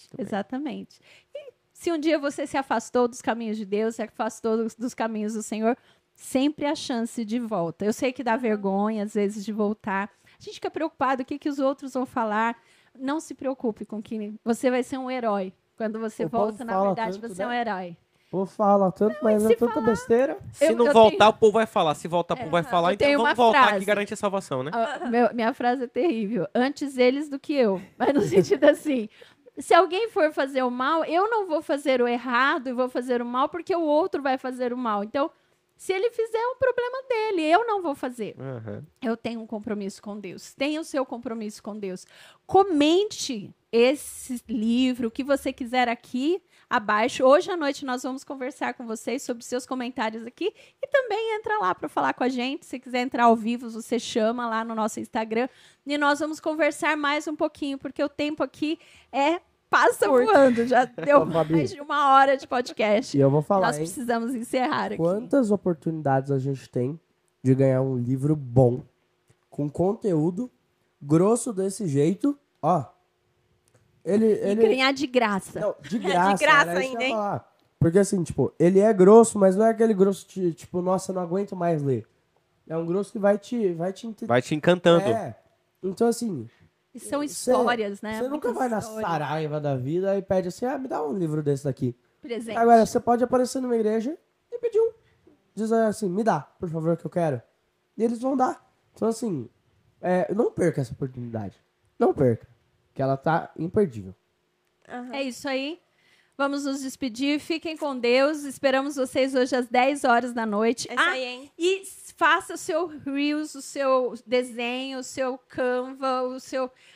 E se um dia você se afastou dos caminhos de Deus, se afastou dos caminhos do Senhor, sempre há chance de volta. Eu sei que dá vergonha, às vezes, de voltar. A gente fica preocupado, o que os outros vão falar. Não se preocupe com que você vai ser um herói. Quando você O povo volta, na fala verdade, tanto, você é um né? herói. Vou falar tanto, mas se é tanta falar- besteira. Se Eu não tenho- voltar, o povo vai falar. Se voltar, o povo vai falar. eu Então tenho vamos uma voltar frase. que garante a salvação, né? Minha frase é terrível. Antes eles do que eu. Mas no sentido assim, se alguém for fazer o mal, eu não vou fazer o errado e vou fazer o mal porque o outro vai fazer o mal. Então, se ele fizer, é um problema dele. Eu não vou fazer. Aham. Eu tenho um compromisso com Deus. Tenha o seu compromisso com Deus. Comente esse livro, o que você quiser aqui abaixo. Hoje à noite nós vamos conversar com vocês sobre seus comentários aqui. E também entra lá para falar com a gente. Se quiser entrar ao vivo, você chama lá no nosso Instagram. E nós vamos conversar mais um pouquinho, porque o tempo aqui passa voando. Já deu Ô, Fabi. mais de 1 hora de podcast. E eu vou falar, Nós hein? precisamos encerrar aqui. Quantas oportunidades a gente tem de ganhar um livro bom, com conteúdo, grosso desse jeito, ó. E ganhar de graça. Não, de graça. De graça era isso que eu ainda, ia hein? falar. Porque assim, tipo, ele é grosso, mas não é aquele grosso tipo, nossa, não aguento mais ler. É um grosso que vai te Vai te encantando. Então assim, E são Cê- histórias, né? você nunca Muitas vai na histórias. Saraiva da vida e pede assim, me dá um livro desse daqui. Presente. Agora, você pode aparecer numa igreja e pedir um. Diz assim, me dá, por favor, que eu quero. E eles vão dar. Então, assim, não perca essa oportunidade. Não perca. Que ela tá imperdível. É isso aí. Vamos nos despedir. Fiquem com Deus. Esperamos vocês hoje às 10 horas da noite. É isso aí, hein? E faça o seu Reels, o seu desenho, o seu Canva,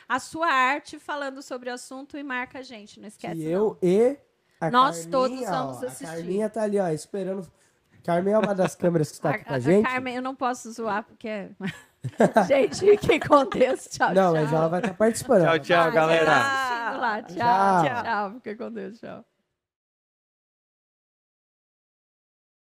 a sua arte falando sobre o assunto e marca a gente. Não esquece, Que não. eu e a Nós Carminha, todos ó, vamos A assistir. Carminha tá ali, ó, esperando. Carminha é uma das câmeras que está aqui com a gente. Carmen, eu não posso zoar porque... gente, fiquem com Deus. Tchau, Não, tchau. mas ela vai estar participando. Tchau, tchau, Vai, galera. vai assistindo lá. Tchau, Tchau. tchau. Fica com Deus. Tchau.